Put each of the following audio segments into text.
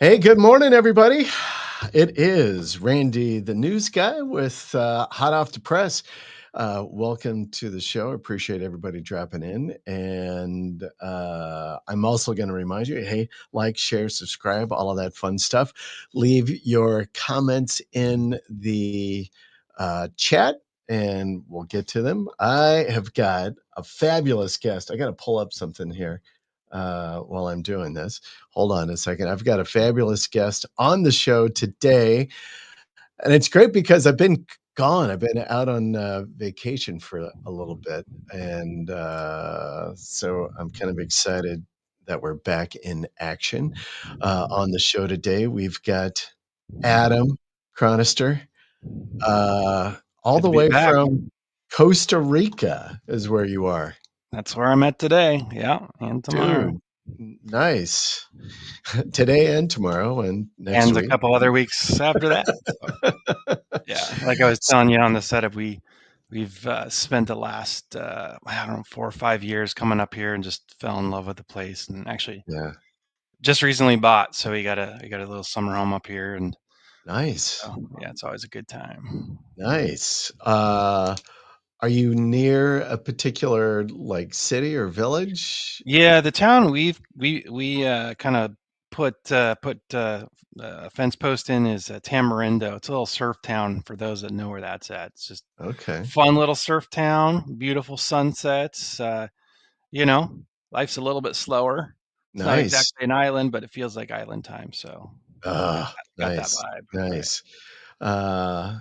Hey, good morning, everybody. It is Randy, the news guy, with Hot Off the Press. Welcome to the show. Appreciate everybody dropping in. And I'm also going to remind you, hey, like, share, subscribe, all of that fun stuff. Leave your comments in the chat and we'll get to them. I have got a fabulous guest. I got to pull up something here while I'm doing this. Hold on a second. I've got a fabulous guest on the show today. And it's great because I've been gone. I've been out on vacation for a little bit. And so I'm kind of excited that we're back in action. On the show today, we've got Adam Chronister, all Good the to be way back. from Costa Rica, is where you are. That's where I'm at today. Yeah, and tomorrow. Dude, nice. Today and tomorrow and next And a week. couple other weeks after that. So, yeah, like I was telling you on the setup, we've spent the last I don't know 4 or 5 years coming up here and just fell in love with the place. And actually, Yeah, just recently bought, so we got a little summer home up here, and nice, yeah, it's always a good time. nice. Are you near a particular like city or village? Yeah, the town we kind of put a fence post in is Tamarindo. It's a little surf town for those that know where that's at. It's just Okay, fun little surf town, beautiful sunsets. You know, life's a little bit slower. It's not nice. exactly an island, but it feels like island time. So got that Nice, vibe. Right. nice. Uh,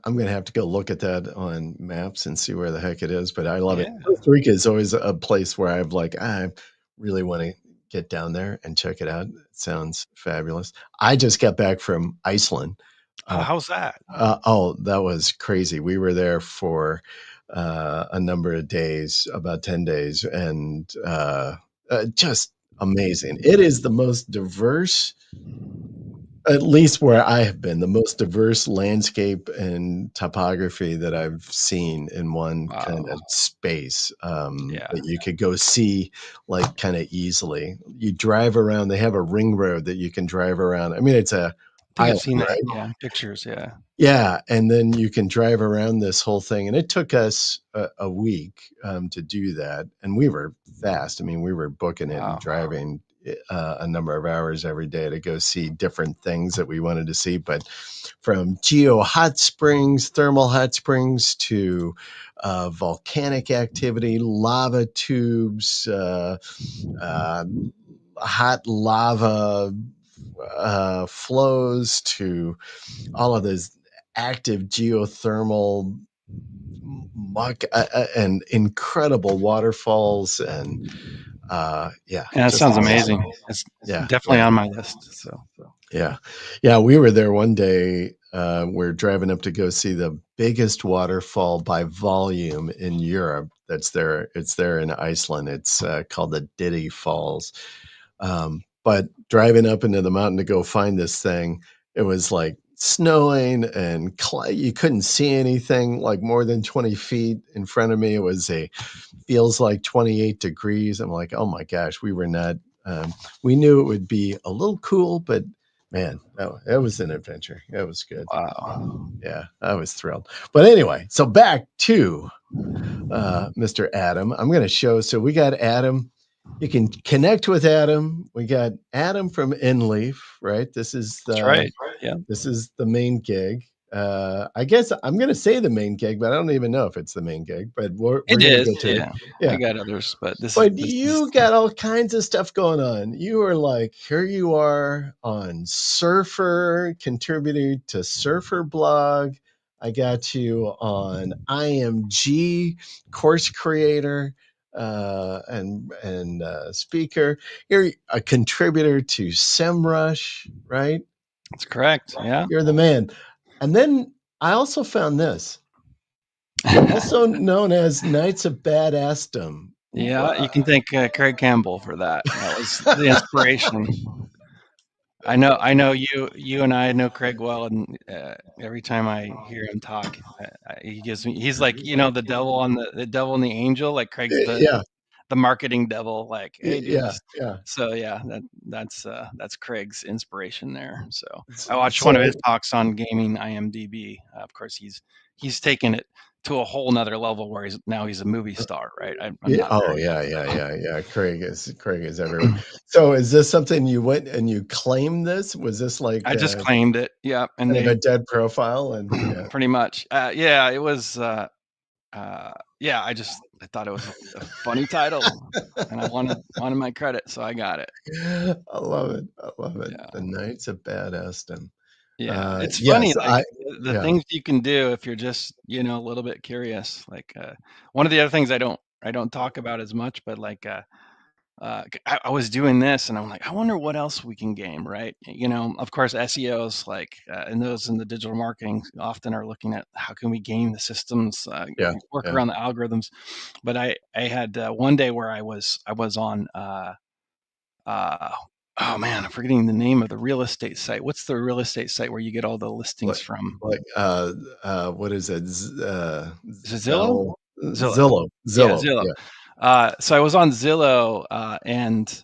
I'm gonna have to go look at that on maps and see where the heck it is, but I love it. Yeah. Costa Rica is always a place where I've like, I really want to get down there and check it out. It sounds fabulous. I just got back from Iceland. Oh, Uh, how's that? oh, that was crazy. We were there for a number of days, about 10 days, and just amazing. It is the most diverse, at least where I have been, the most diverse landscape and topography that I've seen in one kind of Wow. space, Yeah. that you could go see, like, kinda easily. You drive around, they have a ring road that you can drive around. I mean, it's a I think I've island, seen that. right? Yeah, pictures. Yeah. Yeah, and then you can drive around this whole thing, and it took us a week, to do that, and we were fast. I mean, we were booking it and Wow. driving, a number of hours every day to go see different things that we wanted to see, but from geo hot springs, thermal hot springs to, volcanic activity, lava tubes, hot lava, flows to all of those active geothermal muck, and incredible waterfalls and yeah, Yeah, it just sounds amazing. amazing. It's Yeah, definitely yeah, on my list. So. yeah, yeah. We were there one day. We're driving up to go see the biggest waterfall by volume in Europe. That's there. It's there in Iceland. It's called the Diddy Falls. But driving up into the mountain to go find this thing, it was like snowing and you couldn't see anything like more than 20 feet in front of me. It was a feels like 28 degrees. I'm like, oh my gosh, we were not, we knew it would be a little cool, but man, that was an adventure. It was good. Wow. Yeah, I was thrilled. But anyway, so back to Mr. Adam. I'm going to show. So we got Adam. You can connect with Adam. We got Adam from Enleaf, right? That's right. Yeah, This is the main gig. I guess I'm going to say the main gig, but I don't even know if it's the main gig. But we're it going to is. get to it. Yeah, I Yeah, got others, but but this is you got all kinds of stuff going on. You are like, here you are on Surfer, contributing to Surfer blog. I got you on IMG, course creator, and speaker. You're a contributor to SEMrush, right? that's correct. Yeah. You're the man. And then I also found this. You're also known as Knights of Bad Asom. Yeah, you can thank Craig Campbell for that. That was the inspiration. I know you and I know Craig well, and every time I hear him talk, he gives me. He's like the devil on the devil and the angel. Like Craig's the Yeah, the marketing devil, like, hey, do Yeah, this. yeah. So yeah, that's Craig's inspiration there. So I watched one of his So talks on gaming IMDb. Of course, he's taken it to a whole nother level where he's a movie star, right? I'm yeah, not oh, there yet. yeah, yeah, So. yeah, yeah, Craig is everywhere. So is this something you went and you claimed this? Was this like, I just claimed it. Yeah, and kind of they a dead profile? And yeah. pretty much. Yeah, it was. Yeah, I thought it was a funny title, and I wanted my credit, so I got it. I love it, I love it. Yeah, The Knights of Bad Asom. yeah. It's funny, Yes, like I the yeah, things you can do if you're just a little bit curious. Like one of the other things I don't talk about as much, but like I was doing this and I'm like, I wonder what else we can game, right? Of course, SEOs like, and those in the digital marketing often are looking at how can we game the systems, yeah, work yeah. around the algorithms. But I had one day where I was on, uh, oh man, I'm forgetting the name of the real estate site. What's the real estate site where you get all the listings Like from? like, what is it? Is it Zillow? Zillow. Zillow, Yeah, Zillow, Zillow. yeah, So I was on Zillow, and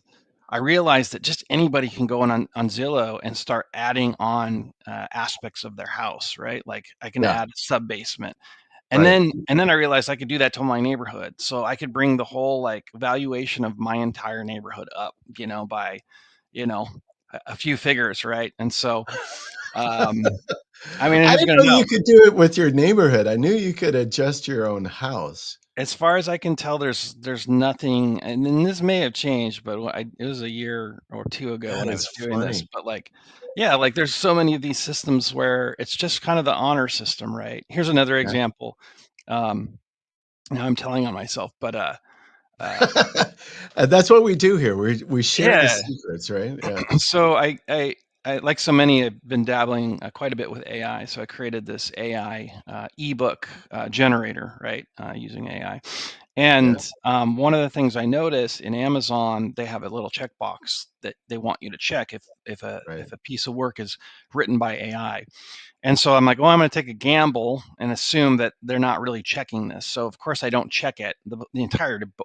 I realized that just anybody can go on Zillow and start adding on aspects of their house, right? Like I can yeah, add a sub basement, and right. then I realized I could do that to my neighborhood. So I could bring the whole like valuation of my entire neighborhood up, by, you know, a few figures, right? And so, um, I mean, I who's didn't gonna know know? you could do it with your neighborhood. I knew you could adjust your own house. As far as I can tell, there's nothing, and then this may have changed, but it was a year or two ago That when I is was doing this. funny. But like, yeah, like there's so many of these systems where it's just kind of the honor system, right? Here's another Yeah. example. Um, Now I'm telling on myself, but uh, And that's what we do here. We share the yeah. secrets, right? Yeah, So I like so many, I've been dabbling quite a bit with AI. So I created this AI ebook generator, right, using AI. yeah, And one of the things I notice in Amazon, they have a little checkbox that they want you to check right. if a piece of work is written by AI. And so I'm like, well, I'm going to take a gamble and assume that they're not really checking this. So of course I don't check it. The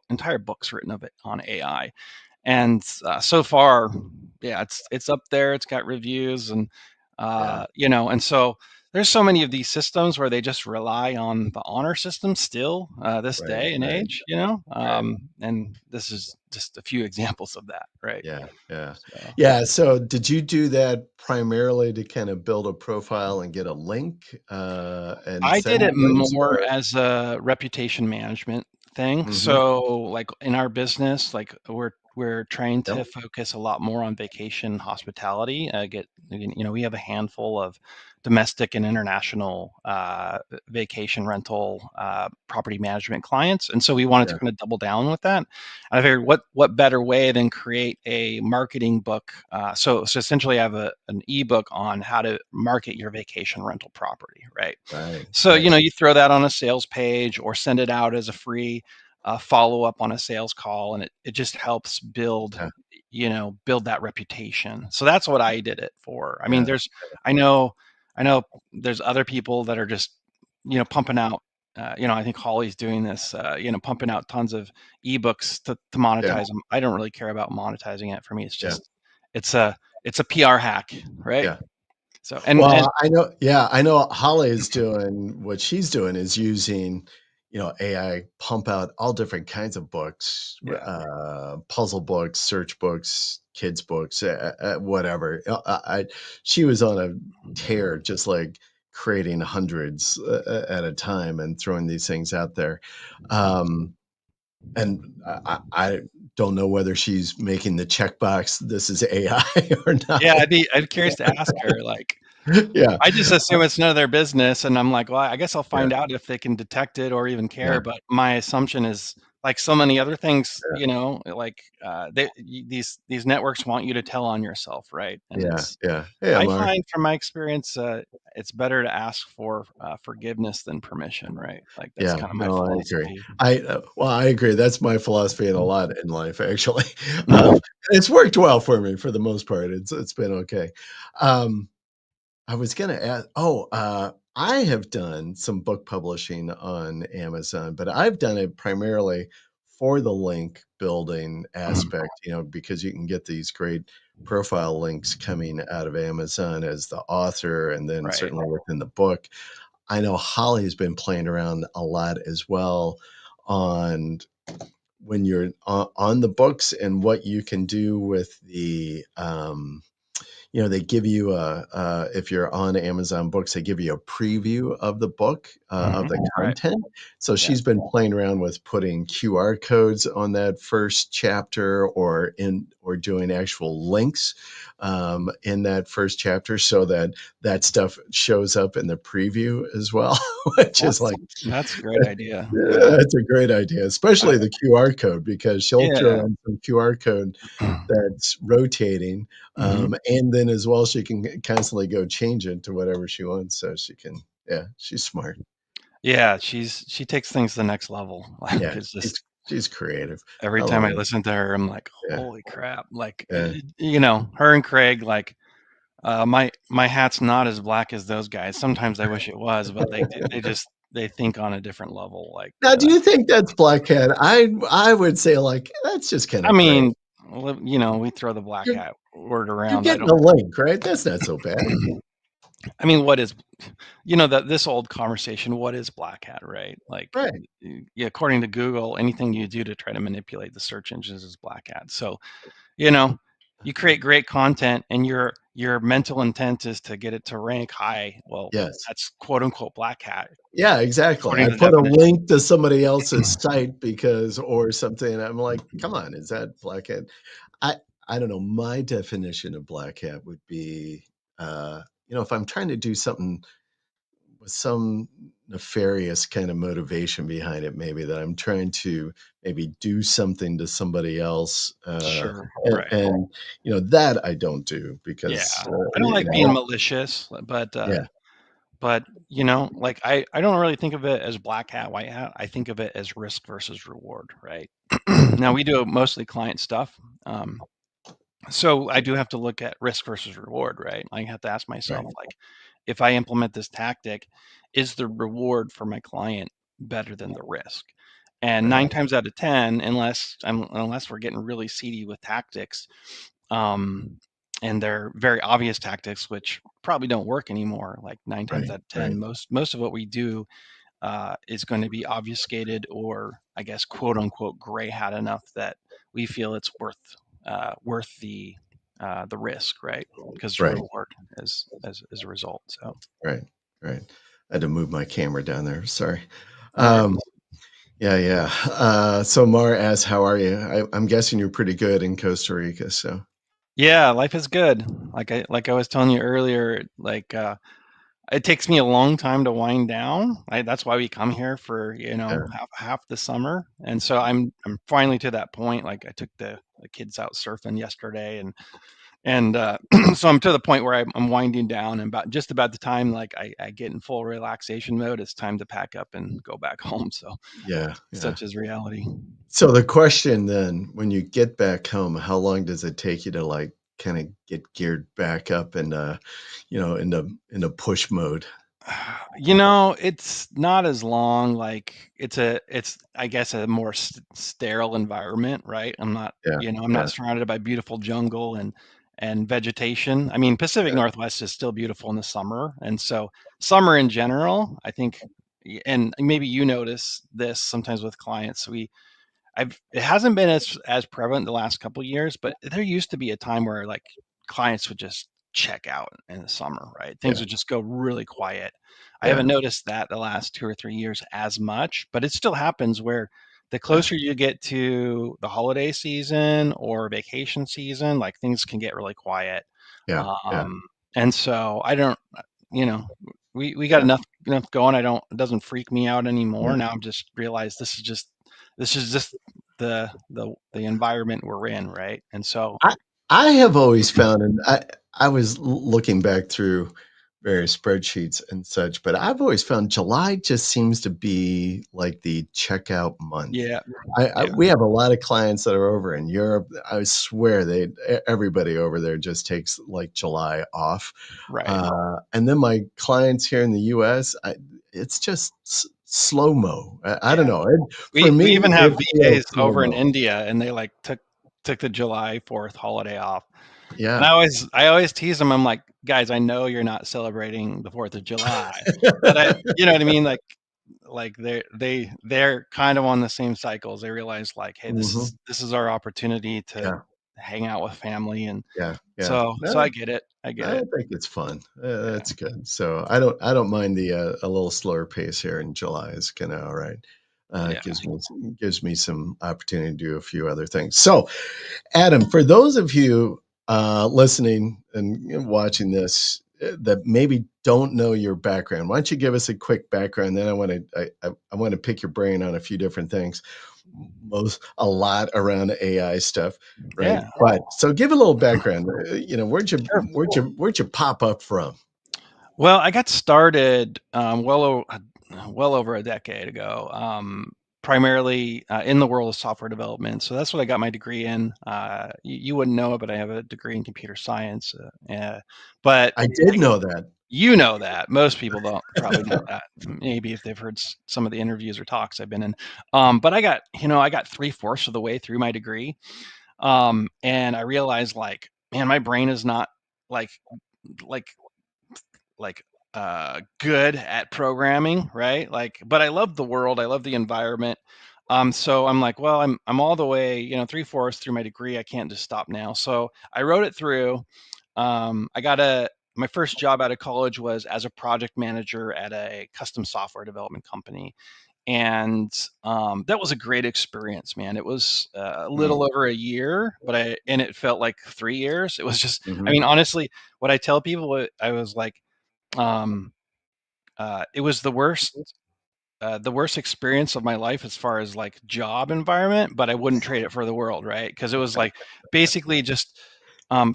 entire book's written of it on AI, and so far, yeah, it's up there. It's got reviews, and Yeah, and so there's so many of these systems where they just rely on the honor system still, this right, day and right, age, right. and this is just a few examples of that, right? Yeah, yeah. So Yeah, so did you do that primarily to kind of build a profile and get a link, and I did send it links more or as a reputation management thing. Mhm. So, like in our business, like we're trying Yep, to focus a lot more on vacation hospitality. We have a handful of domestic and international vacation rental property management clients, and so we wanted to yeah, kind of double down with that. I figured, what better way than create a marketing book? So essentially, I have an ebook on how to market your vacation rental property, right? right, So, right. you throw that on a sales page or send it out as a free follow up on a sales call, and it just helps Yeah, build that reputation. So that's what I did it for. I mean, yeah, I know, I know there's other people that are just, pumping out. I think Holly's doing this. Pumping out tons of ebooks to yeah, monetize them. I don't really care about monetizing it. For me, yeah, it's a it's a PR hack, right? yeah. So and Well, I know Holly is doing what she's doing is using, AI pump out all different kinds of books, yeah. puzzle books, search books, kids books, whatever. She was on a tear, just like creating hundreds at a time and throwing these things out there. Um, and I don't know whether she's making the checkbox, this is AI or Yeah, not. I'd curious to ask her, like, Yeah, I just assume it's none of their business, and I'm like, "Well, I guess I'll yeah, find out if they can detect it or even yeah, care," but my assumption is, like so many other things, yeah. like, these networks want you to tell on yourself, right? And Yeah, yeah. Yeah, I Mark. find from my experience, it's better to ask for, forgiveness than permission, right? Like, that's Yeah, kinda my no, I agree. philosophy. Well, I agree. That's my philosophy in a lot in life, actually. Mhm. It's worked well for me for the most part. It's been okay. Um, I was gonna ask. I have done some book publishing on Amazon, but I've done it primarily for the link building Mhm. aspect, because you can get these great profile links coming out of Amazon as the author, and then Right. certainly within the book. I know Holly's been playing around a lot as well on when you're on the books and what you can do with they give you if you're on Amazon Books, they give you a preview of the book, of Mhm. the Right. content. So Yeah. she's been playing around with putting QR codes on that first chapter, or doing actual links in that first chapter, so that that stuff shows up in the preview as well, which is That's like, that's a great idea. yeah, Yeah. that's a great idea, I especially the QR code, because she'll throw Yeah. in some QR code that's rotating, Mhm. and then as well, she can constantly go change it to whatever she wants, so she can. Yeah, she's smart. Yeah, she takes things to the next level. Like, Yeah, it's she's just she's creative. every I time love I her. listen to her, I'm like, Yeah, "Holy crap." Like, yeah. her and Craig, like, my hat's not as black as those guys. Sometimes I wish it was, but they think on a different level, like, Now, do you think that's black hat? I would say, like, that's just kinda I gray. mean, we throw the black You're hat word you're around. I getting a don't link, right? That's not so bad. I mean, what is that this old conversation, what is black hat, right? Like, Right, yeah, according to Google, anything you do to try to manipulate the search engines is black hat. So, you know, you create great content and your mental intent is to get it to rank high. Well, yes. that's quote unquote black hat Yeah, exactly. according I to the put a definition. link to somebody else's site because, or something, and I'm like, "Come on, is that black hat?" I I don't know, my definition of black hat would be, if I'm trying to do something with some nefarious kind of motivation behind it, maybe that I'm trying to maybe do something to somebody else, Sure. and Right. that I don't do Yeah. because, I don't like being malicious, yeah, but like I don't really think of it as black hat, white hat. I think of it as risk versus reward, right? Now we do mostly client stuff. Um, So I do have to look at risk versus reward, right? I have to ask right, myself, like, if I implement this tactic, is the reward for my client better than the risk? And right, 9 times out of 10, unless we're getting really seedy with tactics, um, and they're very obvious tactics, which probably don't work anymore. Like 9 times right, out of 10, right, most of what we do is going to be obfuscated or, I guess, quote unquote, gray hat enough that we feel it's worth the risk, right? Because the right, reward as a result. So right, right. I had to move my camera down there, sorry. no Um, worries. yeah, yeah. So Mara asks, "How are you?" I'm guessing you're pretty good in Costa Rica, so Yeah, life is good. Like I was telling you earlier, like it takes me a long time to wind down. That's why we come here for yeah, half the summer, and so I'm finally to that point. Like I took the kids out surfing yesterday, and so I'm to the point where I'm winding down, and about the time like I get in full relaxation mode, it's time to pack up and go back home. So yeah, yeah. such is reality. So the question then, when you get back home, how long does it take you to, like, kinda get geared back up and, into push mode? It's not as long. Like it's I guess a more sterile environment, right? Yeah, I'm yeah, not surrounded by beautiful jungle and vegetation. I mean, Pacific Northwest is still beautiful in the summer, and so summer in general, I think, and maybe you notice this sometimes with clients. It hasn't been as prevalent the last couple of years, but there used to be a time where like clients would just check out in the summer, right? Things yeah, would just go really quiet. I yeah, haven't noticed that the last 2 or 3 years as much, but it still happens where the yeah, closer you get to the holiday season or vacation season, like things can get really quiet. yeah, yeah, Um, and so I don't, you know, we got yeah, enough going. It doesn't freak me out yeah. anymore. Now I'm just realized this is just the environment we're in, right? And so I I have always found, and I was looking back through various spreadsheets and such, but I've always found July just seems to be like the checkout month. yeah, I yeah, we have a lot of clients that are over in Europe. I swear everybody over there just takes, like, July off. right. And then my clients here in the US, it's just slow-mo. I don't Yeah. know. For We me, even have it feels VAs over in slow-mo. India, and they, like, took the July 4th holiday off. And Yeah. I always tease them, I'm like, "Guys, I know you're not celebrating the 4th of July," but you know what I mean? Like, they're kind of on the same cycles. They realize, like, "Hey, Mhm. this is our opportunity to Yeah, hang out with family," and yeah, yeah. so I No, get it. I get I it. think it's fun. Yeah. That's good. So I don't mind the a little slower pace here in July is kind of all right. Yeah. Gives me some opportunity to do a few other things. So, Adam, for those of you listening and watching this that maybe don't know your background, why don't you give us a quick background? Then I want to pick your brain on a few different things, a lot around AI stuff, right? Yeah. But so give a little background. Sure. Where'd you pop up from? Well, I got started, well over a decade ago, primarily, in the world of software development. So that's what I got my degree in. You wouldn't know it, but I have a degree in computer science. But I did know that. you know that. Most people don't probably know that. Maybe if they've heard some of the interviews or talks I've been in. But I got 3/4 of the way through my degree, and I realized, like, man, my brain is not like like like good at programming, right? Like, but I love the world, I love the environment. So I'm like, well, I'm all the way, 3/4 through my degree. I can't just stop now. So I wrote it through. I got my first job out of college was as a project manager at a custom software development company. And that was a great experience, man. It was a little Mm, over a year, and it felt like 3 years. It was just, I mhm. mean, honestly, what I tell people, I was like, um, it was the worst experience of my life as far as like job environment, but I wouldn't trade it for the world, right? Because it was like basically just,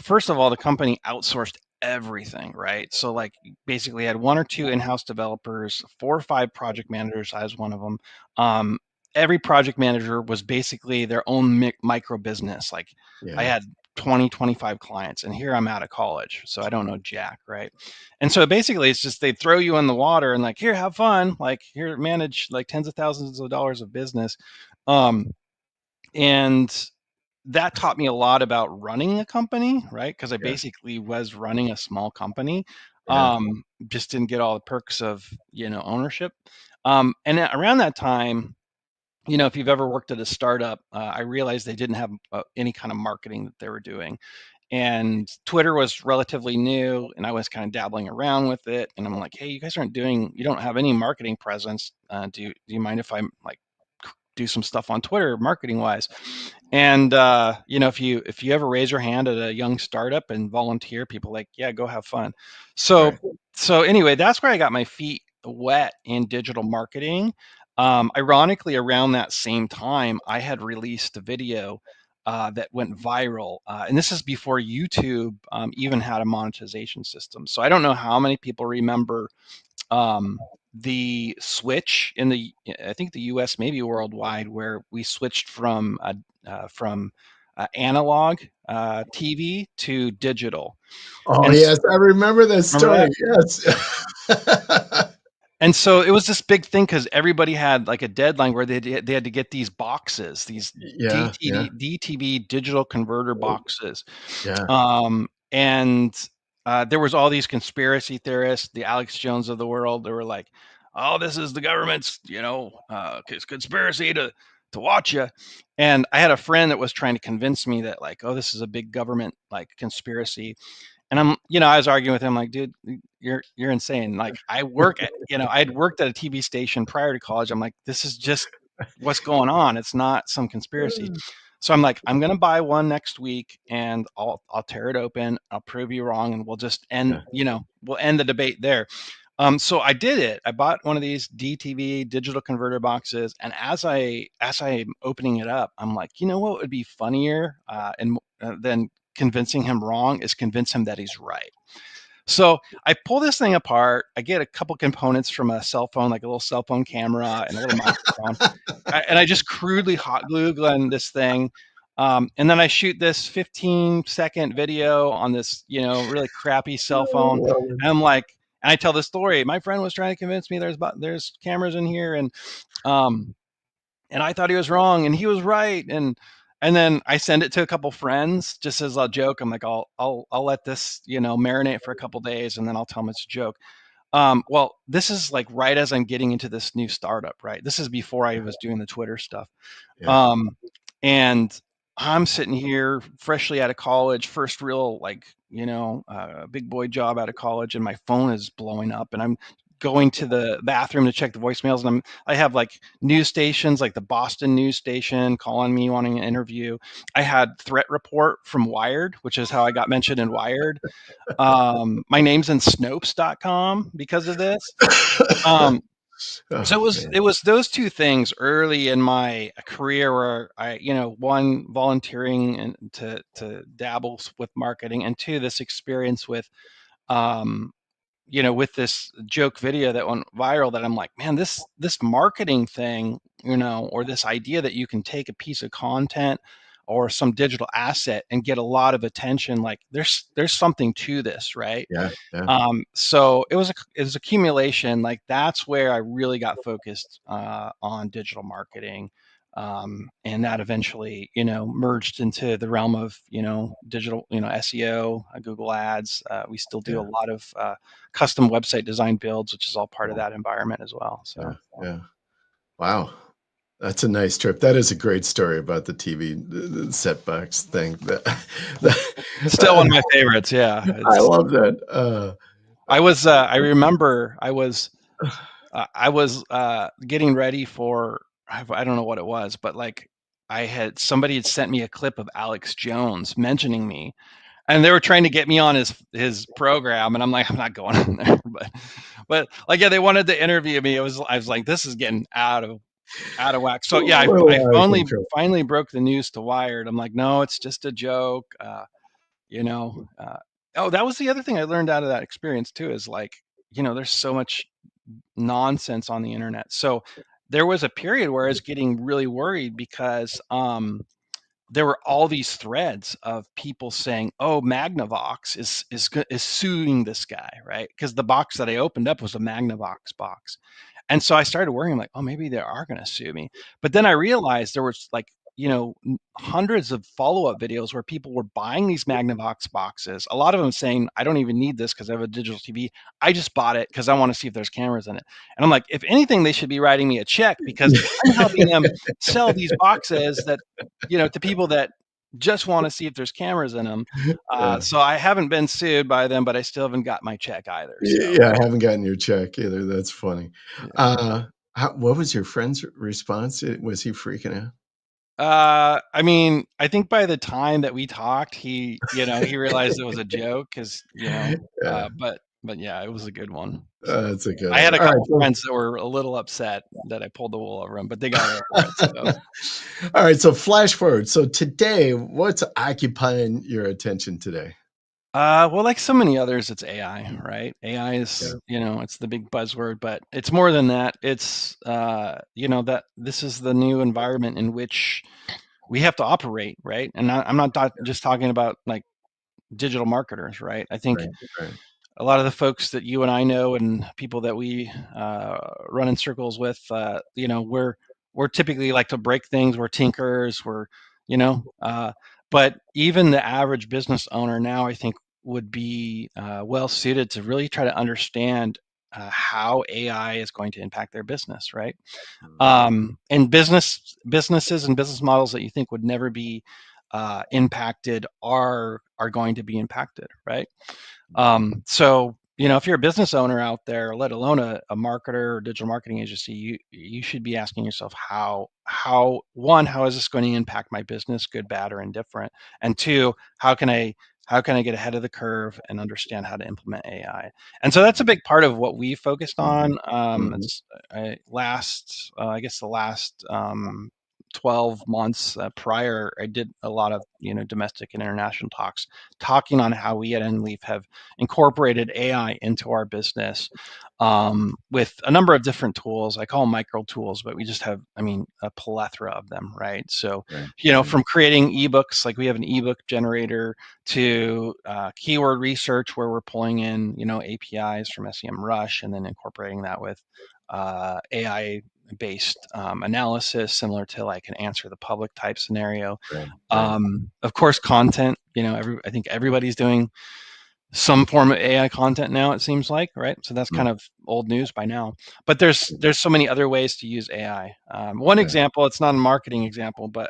first of all, the company outsourced everything, right? So like basically had one or two in-house developers, 4 or 5 project managers. I was one of them. Um, every project manager was basically their own micro business. Like I Yeah, had 20, 25 clients, and here I'm out of college, so I don't know jack, right? And so basically it's just they throw you in the water and like, here, have fun, like here, manage like tens of thousands of dollars of business. um and that taught me a lot about running a company, right? Because I yeah, basically was running a small company. yeah. Just didn't get all the perks of ownership. And around that time, if you've ever worked at a startup, I realized they didn't have any kind of marketing that they were doing. And Twitter was relatively new, and I was kind of dabbling around with it. And I'm like, hey, you guys you don't have any marketing presence. Do you mind if I like do some stuff on Twitter marketing wise? And if you ever raise your hand at a young startup and volunteer, people like, yeah, go have fun. So Right. so anyway, that's where I got my feet wet in digital marketing. Ironically, around that same time, I had released a video that went viral. And this is before YouTube even had a monetization system. So I don't know how many people remember the switch in I think the US, maybe worldwide, where we switched from analog TV to digital. Oh, And yes, I remember this remember story, that? yes. And so it was this big thing because everybody had like a deadline where they had to get these boxes, these Yeah, yeah, DTV digital converter boxes. yeah. And there was all these conspiracy theorists, the Alex Jones of the world. They were like, "Oh, this is the government's, conspiracy to watch you." And I had a friend that was trying to convince me that like, "Oh, this is a big government like conspiracy." And I was arguing with him like, dude, you're insane. Like I'd worked at a TV station prior to college. I'm like, this is just what's going on. It's not some conspiracy. So I'm like, I'm gonna buy one next week and I'll tear it open. I'll prove you wrong, and we'll just end, Yeah, we'll end the debate there. So I did it. I bought one of these DTV digital converter boxes, and as I'm opening it up, I'm like, you know what would be funnier than convincing him wrong is convince him that he's right. So I pull this thing apart. I get a couple components from a cell phone, like a little cell phone camera and a little microphone, and I just crudely hot glue gun this thing. And then I shoot this 15-second video on this, really crappy cell phone. oh, And I'm like, And I tell the story. My friend was trying to convince me there's cameras in here, um, and I thought he was wrong, and he was right. And then I send it to a couple friends just as a joke. I'm like, I'll let this marinate for a couple days, and then I'll tell them it's a joke. Well, this is like right as I'm getting into this new startup, right? This is before I was doing the Twitter stuff. Yeah. Um, and I'm sitting here freshly out of college, first real big boy job out of college, and my phone is blowing up, and I'm going to the bathroom to check the voicemails, and I have like news stations, like the Boston news station, calling me wanting an interview. I had threat report from Wired, which is how I got mentioned in Wired. My name's in Snopes.com because of this. Um, so Oh, man. it was those two things early in my career where I, one, volunteering and to dabble with marketing, and two, this experience with um, with this joke video that went viral, that I'm like, man, this marketing thing, or this idea that you can take a piece of content or some digital asset and get a lot of attention, like there's something to this, right? Yeah. Yeah. So it was accumulation. Like that's where I really got focused on digital marketing, and that eventually, merged into the realm of digital, SEO, Google Ads. We still do a Yeah. lot of custom website design builds, which is all part of that environment as well. Yeah. So Yeah. Wow. That's a nice trip. That is a great story about the TV setbacks thing. still one of my favorites. Yeah, I it's. love that. I remember I was getting ready for, I don't know what it was, but like somebody had sent me a clip of Alex Jones mentioning me, and they were trying to get me on his program, and I'm like, I'm not going on there. But like, yeah, they wanted to interview me. I was like, this is getting out of whack. So yeah, We're I out of control. finally broke the news to Wired. I'm like, no, it's just a joke. You know, uh, oh, that was the other thing I learned out of that experience too, is like, there's so much nonsense on the internet. So there was a period where I was getting really worried because there were all these threads of people saying, "Oh, Magnavox is suing this guy," right? Because the box that I opened up was a Magnavox box, and so I started worrying, like, "Oh, maybe they are going to sue me." But then I realized there was like, hundreds of follow-up videos where people were buying these Magnavox boxes. A lot of them saying, "I don't even need this because I have a digital TV. I just bought it because I want to see if there's cameras in it." And I'm like, if anything, they should be writing me a check because I'm helping them sell these boxes that to people that just want to see if there's cameras in them. Yeah. So I haven't been sued by them, but I still haven't got my check either. So Yeah, I haven't gotten your check either. That's funny. yeah. Uh, what was your friend's response? Was he freaking out? I mean, I think by the time that we talked, he realized it was a joke because, Yeah, but yeah, it was a good one. So that's a good I had one. a All right, couple friends that were a little upset that I pulled the wool over them, but they got over it. So. all right, so flash forward. So today, what's occupying your attention today? Well, like so many others, it's AI, right? AI Yeah, is, it's the big buzzword, but it's more than that. It's, that this is the new environment in which we have to operate, right? And I'm not just talking about like digital marketers, right? I think right, right. a lot of the folks that you and I know and people that we run in circles with, we're typically like to break things. We're tinkers. You know, uh, but even the average business owner now, I think, would be well suited to really try to understand how AI is going to impact their business, right? Mhm, And businesses and business models that you think would never be impacted are going to be impacted, right? mhm, So, if you're a business owner out there, let alone a marketer or digital marketing agency, you should be asking yourself how is this going to impact my business, good, bad, or indifferent? And two, how can I get ahead of the curve and understand how to implement AI? And so that's a mhm, big part of what we focused on. mhm, It's I guess the last 12 months prior, I did a lot of domestic and international talks, talking on how we at Enleaf have incorporated AI into our business with a number of different tools. I call them micro tools, but we just have, a plethora of them, right? So, Right. Right. from creating ebooks, like we have an ebook generator, to keyword research, where we're pulling in, APIs from SEMrush and then incorporating that with AI based analysis, similar to like an answer the public type scenario. Right. Right. Of course, content. I think everybody's doing some form of AI content now, it seems like, right? So that's Mm, kind of old news by now. But there's so many other ways to use AI. One right. example, it's not a marketing example, but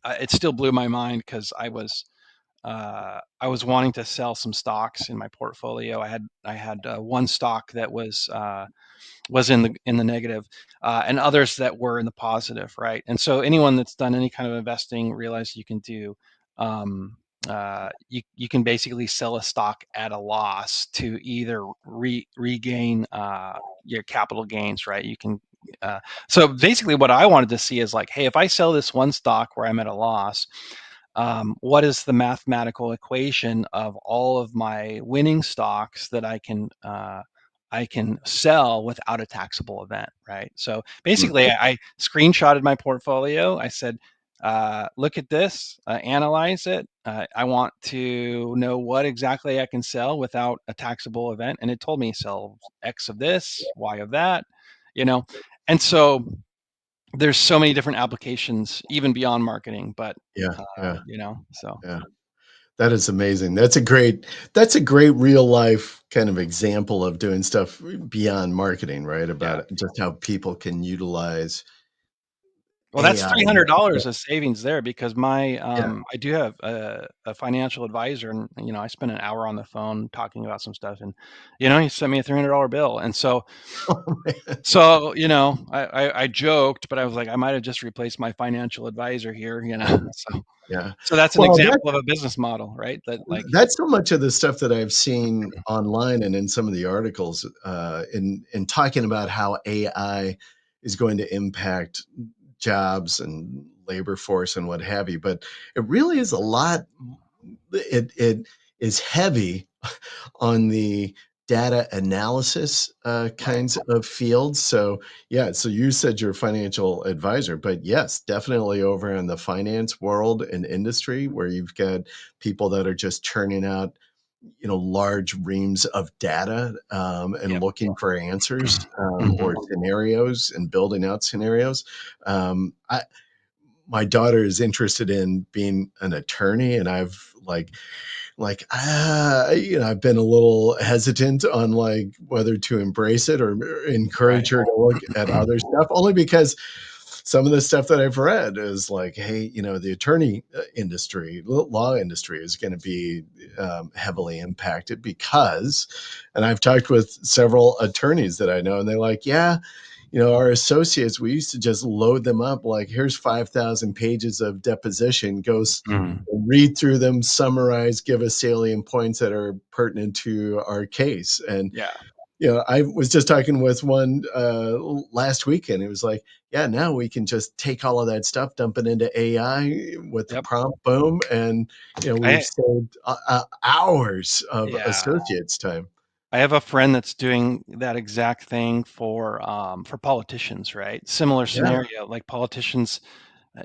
it still blew my mind because I was wanting to sell some stocks in my portfolio. I had one stock that was in the negative, and others that were in the positive, right? And so anyone that's done any kind of investing realizes you can do. You can basically sell a stock at a loss to either regain your capital gains, right? You can. So basically, what I wanted to see is like, hey, if I sell this one stock where I'm at a loss, what is the mathematical equation of all of my winning stocks that I can sell without a taxable event, right? So Mm, basically, I screenshotted my portfolio. I said, look at this, analyze it. I want to know what exactly I can sell without a taxable event. And it told me sell X of this, Y of that, you know. And so there's so many different applications, even beyond marketing, but, yeah. Yeah. so. Yeah. That is amazing. That's a great real life kind of example of doing stuff beyond marketing, right? Yeah. About just how people can utilize Well, that's AI. $300 of savings there, because Yeah. I do have a financial advisor, and I spent an hour on the phone talking about some stuff, and he sent me a $300 bill, and so Oh, man. I joked, but I was like, I might have just replaced my financial advisor here, so Yeah. that's an Well, example of a business model, right? That, like, that's so much of the stuff that I've seen online and in some of the articles, in talking about how AI is going to impact jobs and labor force and what have you. But it really is a lot. It is heavy on the data analysis right. kinds of fields. So yeah, so you said you're a financial advisor, but yes, definitely over in the finance world and industry where you've got people that are just churning out large reams of data and Yep. looking for answers Hmm. or scenarios and building out scenarios. I My daughter is interested in being an attorney, and I've I've been a little hesitant on like whether to embrace it or Right. encourage her to look at other stuff, only because some of the stuff that I've read is like, hey, the attorney industry, law industry is going to be heavily impacted because, and I've talked with several attorneys that I know, and they're like, yeah, our associates, we used to just load them up like, here's 5,000 pages of deposition, Mm. read through them, summarize, give us salient points that are pertinent to our case. And, Yeah. I was just talking with one last weekend. It was like, yeah, now we can just take all of that stuff, dump it into AI with the Yep. prompt, boom. And, we've I saved hours of Yeah. associates' time. I have a friend that's doing that exact thing for politicians, right? Similar Yeah, scenario, like politicians,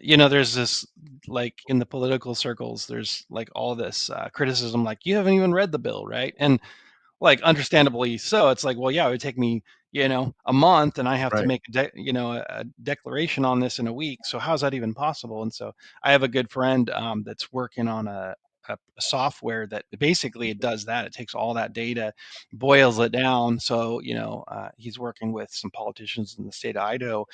there's this, like, in the political circles, there's like all this criticism, like, you haven't even read the bill, right? And, like, understandably so, it's like, well, yeah, it would take me a month, and I have to right, make a declaration on this in a week, so how's that even possible? And so I have a good friend that's working on a software that basically it does that. It takes all that data, boils it down, so he's working with some politicians in the state of Idaho,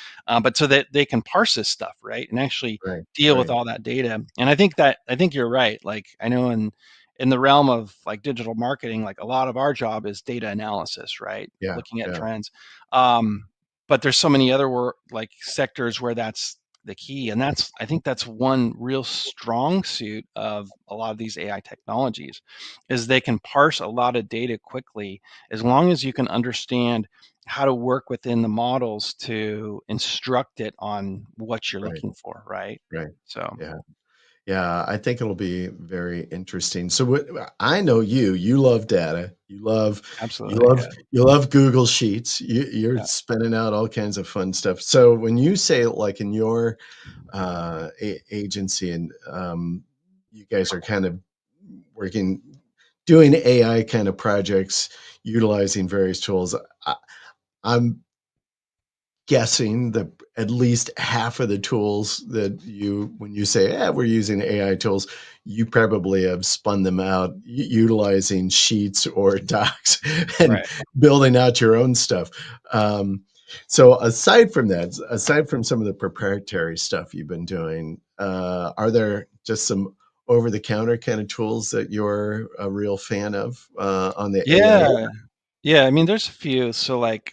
but so that they can parse this stuff, right, and actually right, deal with right. all that data. And I think you're right. Like, I know in the realm of like digital marketing, like, a lot of our job is data analysis, right? Yeah, Looking at yeah, trends. But there's so many other like sectors where that's the key. And I think that's one real strong suit of a lot of these AI technologies, is they can parse a lot of data quickly, as long as you can understand how to work within the models to instruct it on what you're Right, looking for, right? right. So Yeah. Yeah, I think it'll be very interesting. So what I know you love data. You absolutely, love yeah, you love Google Sheets. You're yeah. spinning out all kinds of fun stuff. So when you say like in your agency and you guys are kind of working doing AI kind of projects utilizing various tools, I, I'm guessing that at least half of the tools that you when you say, "Yeah, we're using AI tools," you probably have spun them out utilizing Sheets or Docs and Right. building out your own stuff. So aside from that, aside from some of the proprietary stuff you've been doing, are there just some over-the-counter kind of tools that you're a real fan of, on the AI? Yeah. Yeah, I mean, there's a few. So like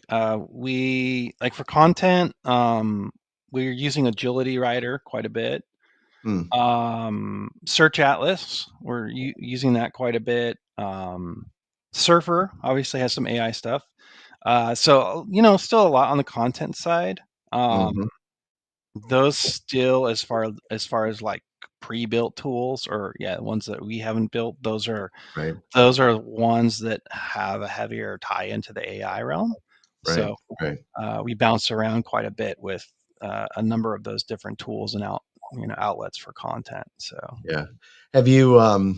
we like for content, we're using Agility Writer quite a bit. Hmm, Search Atlas, we're using that quite a bit. Surfer obviously has some AI stuff. So still a lot on the content side. Um, mhm, those still as far as like pre-built tools or yeah, ones that we haven't built, right, those are ones that have a heavier tie into the AI realm. right, So right. we bounce around quite a bit with a number of those different tools and outlets for content. So Yeah. Have you, I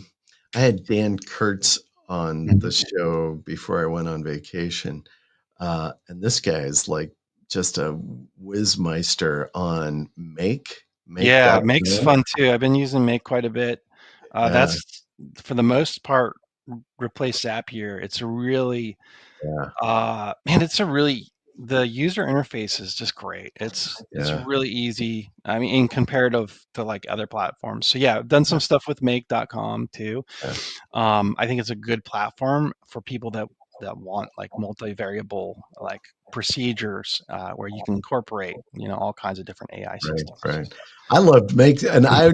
had Dan Kurtz on the Mhm. show before I went on vacation, and this guy is like just a whizmeister on Yeah, Make's make.com. fun too. I've been using Make quite a bit. Yeah, That's for the most part replaced Zapier. yeah, It's a really the user interface is just great. It's yeah, really easy. I mean, in comparative to like other platforms. So yeah, I've done yeah, some stuff with Make.com too. yeah, I think it's a good platform for people that want like multivariable like procedures where you can incorporate all kinds of different AI right, systems. right. I loved Make, and I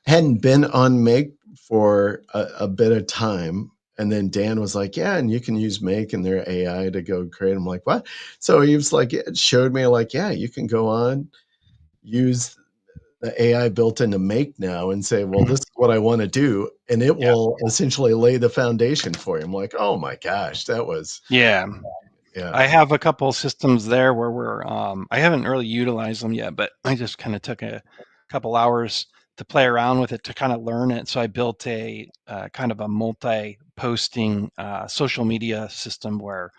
hadn't been on Make for a bit of time. And then Dan was like, "Yeah, and you can use Make and their AI to go create." I'm like, "What?" So he was like, it showed me like, "Yeah, you can go on, use the AI built into Make now and say, well, Mhm. this is what I want to do. And it Yeah, will essentially lay the foundation for you." I'm like, oh my gosh, that was, yeah. yeah, I have a couple systems there where I haven't really utilized them yet, but I just kind of took a couple hours to play around with it to kind of learn it. So I built a kind of a multi-posting social media system where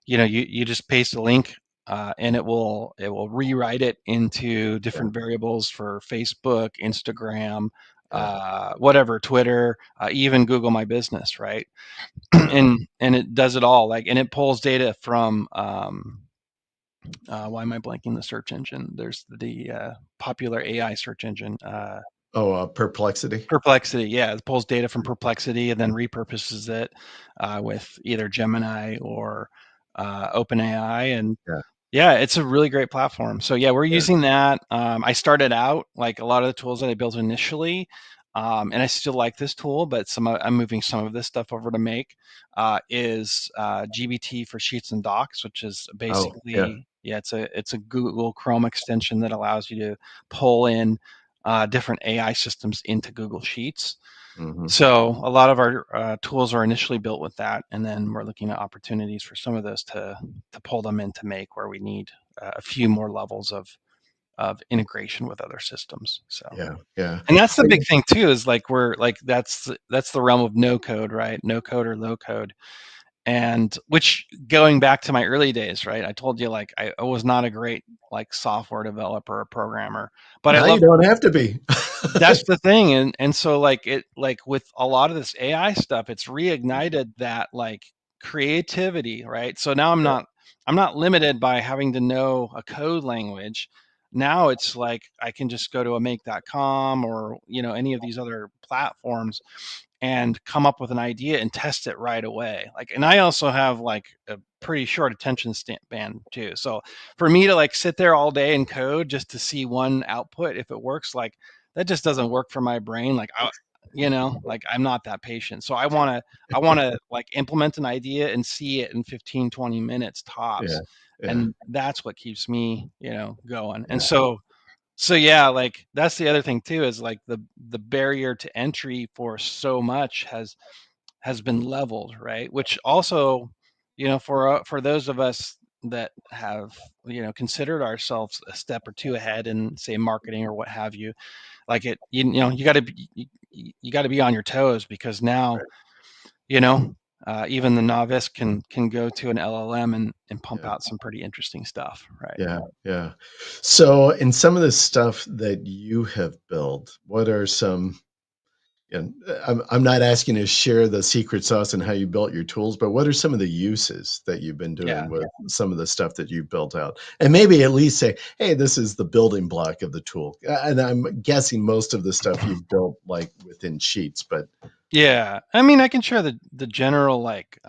you just paste a link and it will rewrite it into yeah, different variables for Facebook, Instagram, yeah, whatever, Twitter, even Google My Business, right? yeah. And it does it all and it pulls data from why am I blanking the search engine? There's the popular AI search engine. Oh, Perplexity. Perplexity, yeah, it pulls data from Perplexity and then repurposes it with either Gemini or OpenAI, and Yeah, yeah, it's a really great platform. So yeah, we're yeah. using that. I started out like a lot of the tools that I built initially, and I still like this tool, but I'm moving some of this stuff over to Make. Is GBT for Sheets and Docs, which is Oh, yeah. basically yeah, it's a Google Chrome extension that allows you to pull in different AI systems into Google Sheets. Hmm. So a lot of our tools are initially built with that, and then we're looking at opportunities for some of those to pull them into Make where we need a few more levels of integration with other systems. So, Yeah, yeah. and that's the Are big you- thing too, is like we're like that's the realm of no code, right? No code or low code, and which going back to my early days, right? I told you like I was not a great like software developer or programmer, but I Now you love don't have to be. that's the thing, and so like with a lot of this AI stuff, it's reignited that like creativity, right? So now Yeah, I'm not limited by having to know a code language. Now it's like I can just go to a make.com or any of these other platforms and come up with an idea and test it right away. Like, and I also have like a pretty short attention span too. So for me to like sit there all day and code just to see one output if it works, like that just doesn't work for my brain. Like like I'm not that patient. So I want to like implement an idea and see it in 15, 20 minutes Yeah. tops. Yeah. And that's what keeps me, going. And Yeah. so yeah, like that's the other thing too, is like the barrier to entry for so much has been leveled, right? Which also, for those of us that have, considered ourselves a step or two ahead in, say, marketing or what have you, like you got to be you got to be on your toes, because now, you know even the novice can go to an LLM and pump Yeah. out some pretty interesting stuff, right? Yeah. Yeah. So, in some of the stuff that you have built, what are some, and I'm not asking you to share the secret sauce and how you built your tools, but what are some of the uses that you've been doing Yeah. with some of the stuff that you've built out? And maybe at least say, hey, this is the building block of the tool. And I'm guessing most of the stuff you've built like within Sheets, but Yeah, I mean, I can share the general, like,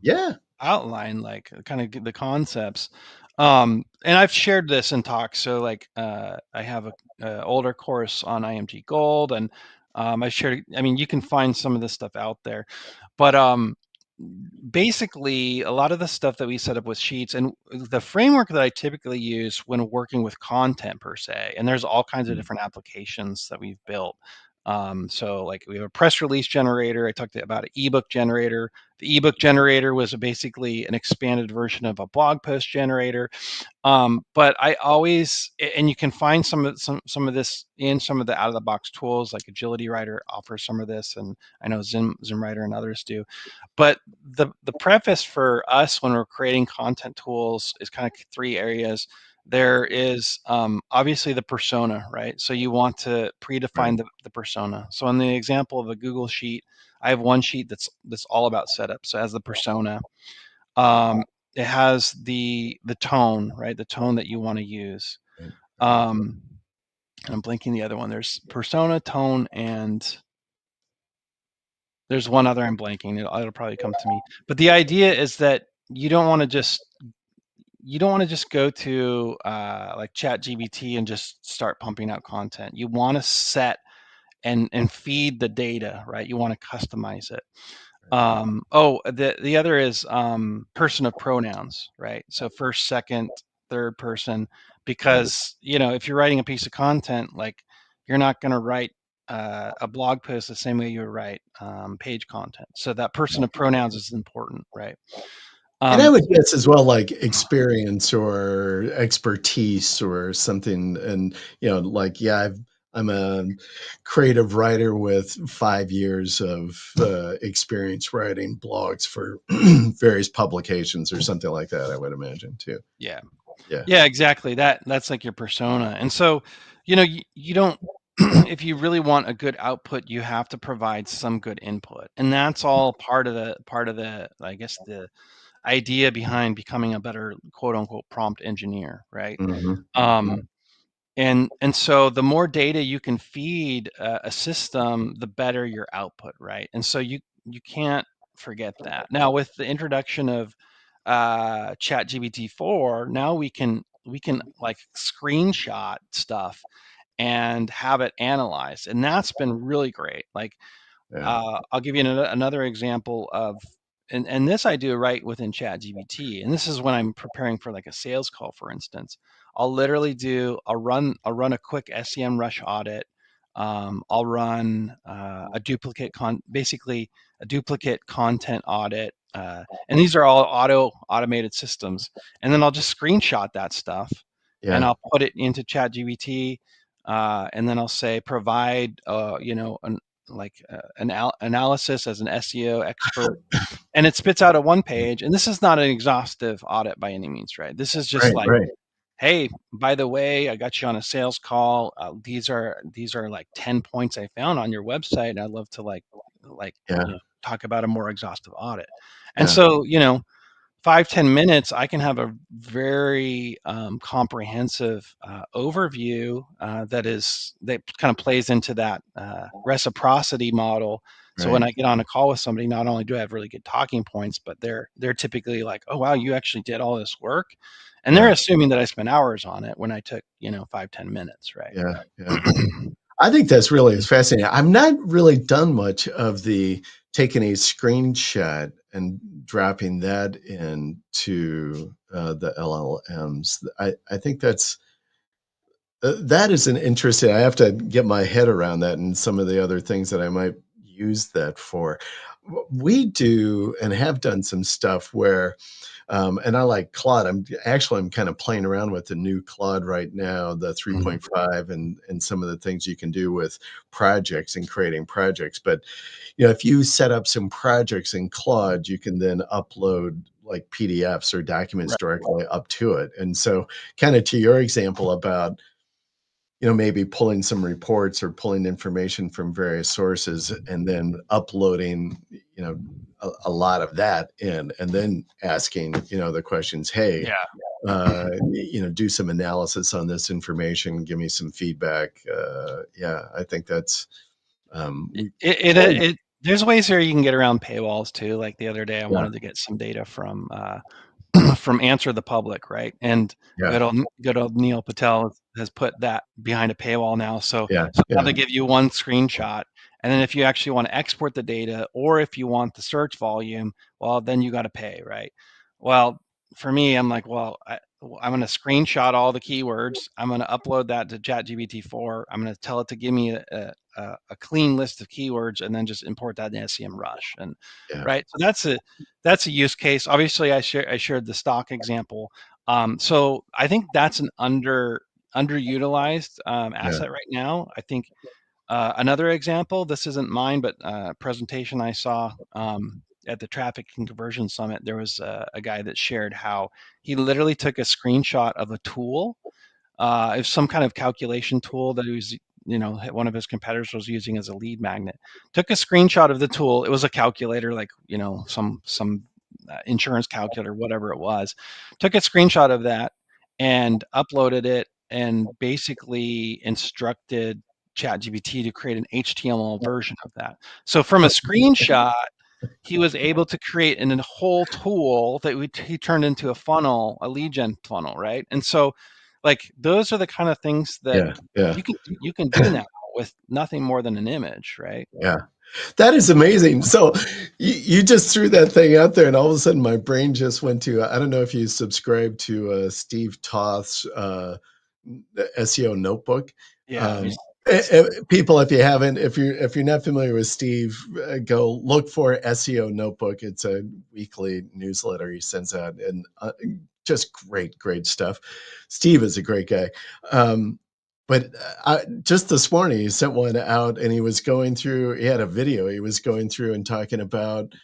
yeah. outline, like kind of the concepts. And I've shared this in talks. So like, I have a older course on IMG Gold, and I shared. I mean, you can find some of this stuff out there, but basically, a lot of the stuff that we set up with Sheets and the framework that I typically use when working with content per se, and there's all kinds of Mm, different applications that we've built. So like we have a press release generator. I talked about an ebook generator. The ebook generator was basically an expanded version of a blog post generator. But I always, and you can find some of this in some of the out of the box tools, like Agility Writer offers some of this, and I know Zoom Writer and others do. But the preface for us when we're creating content tools is kind of three areas. There is, obviously, the persona, right? So you want to right. predefine the persona. So in the example of a Google sheet, I have one sheet that's all about setup. So as the persona, um, it has the tone, right? The tone that you want to use. Right. Right. Um, and I'm blanking the other one. There's persona, tone, and there's one other I'm blanking. It'll probably come to me. But the idea is that you don't want to just go to, like ChatGPT and just start pumping out content. You want to set and feed the data, right? You want to customize it. Right. The other is, person of pronouns, right? So first, second, third person, Right. because if you're writing a piece of content, like you're not going to write a blog post the same way you would write page content. So that person of pronouns is important, right? And I Um, would guess as well, like experience or expertise or something. And, like, yeah, I'm a creative writer with 5 years of experience writing blogs for various publications or something like that, I would imagine too. yeah, Yeah. yeah, exactly. That's like your persona, and so you don't. If you really want a good output, you have to provide some good input, and that's all part of the I guess the idea behind becoming a better quote unquote prompt engineer, right? Hmm. Um, and so the more data you can feed a system, the better your output, right? And so you can't forget that. Now with the introduction of ChatGPT 4, now we can like screenshot stuff and have it analyzed, and that's been really great. Like, Yeah. I'll give you another example of, and this I do right within ChatGPT, and this is when I'm preparing for like a sales call, for instance. I'll run a quick SEM rush audit. I'll run basically a duplicate content audit, and these are all automated systems. And then I'll just screenshot that stuff, and Yeah. I'll put it into ChatGPT, and then I'll say provide, analysis as an SEO expert, and it spits out a one page. And this is not an exhaustive audit by any means, right? This is just Right. like, Right. hey, by the way, I got you on a sales call. These are like 10 points I found on your website, and I'd love to like Yeah. talk about a more exhaustive audit. And Yeah. so 5-10 minutes, I can have a very comprehensive overview that kind of plays into that reciprocity model. So when Right. I get on a call with somebody, not only do I have really good talking points, but they're typically like, "Oh wow, you actually did all this work," and they're Yeah. assuming that I spent hours on it when I took 5-10 minutes, right? Yeah. Yeah. I think that's really fascinating. I've not really done much of the taking a screenshot and dropping that into the LLMs. I think that is an interesting. I have to get my head around that and some of the other things that I might use that for. We do and have done some stuff where and I like Claude. I'm kind of playing around with the new Claude right now, the Mhm. 3.5, and some of the things you can do with projects and creating projects. But if you set up some projects in Claude, you can then upload like PDFs or documents Right. directly up to it. And so, kind of to your example about maybe pulling some reports or pulling information from various sources and then uploading, a lot of that in, and then asking, the questions, hey, Yeah. do some analysis on this information, give me some feedback. Yeah, I think that's we. There's ways here you can get around paywalls too. Like the other day, I Yeah, wanted to get some data from from Answer the Public, right? And yeah, good old Neil Patel has put that behind a paywall now. So yeah, now yeah, they give you one screenshot, and then if you actually want to export the data, or if you want the search volume, well, then you got to pay, right? Well, for me, I'm like, well, I'm going to screenshot all the keywords. I'm going to upload that to ChatGPT-4. I'm going to tell it to give me a clean list of keywords, and then just import that in SEMrush. And yeah, right, so that's a use case. Obviously, I shared the stock example. So I think that's an underutilized yeah, asset right now. I think another example. This isn't mine, but a presentation I saw at the Traffic and Conversion Summit. There was a guy that shared how he literally took a screenshot of a tool. It's some kind of calculation tool that he was, one of his competitors was using as a lead magnet. Took a screenshot of the tool. It was a calculator, like some insurance calculator, whatever it was. Took a screenshot of that and uploaded it, and basically instructed ChatGPT to create an HTML version of that. So from a screenshot, he was able to create a whole tool that he turned into a funnel, a lead gen funnel, right? And so, like, those are the kind of things that yeah, yeah, you can do now with nothing more than an image, right? yeah. That is amazing. So you just threw that thing out there, and all of a sudden my brain just went to I don't know if you subscribe to Steve Toth's SEO Notebook. Yeah, Um, it's People, if you haven't, if you're not familiar with Steve, go look for SEO Notebook. It's a weekly newsletter he sends out, and just great stuff. Steve is a great guy. But just this morning, he sent one out, and he was going through. He had a video. He was going through and talking about,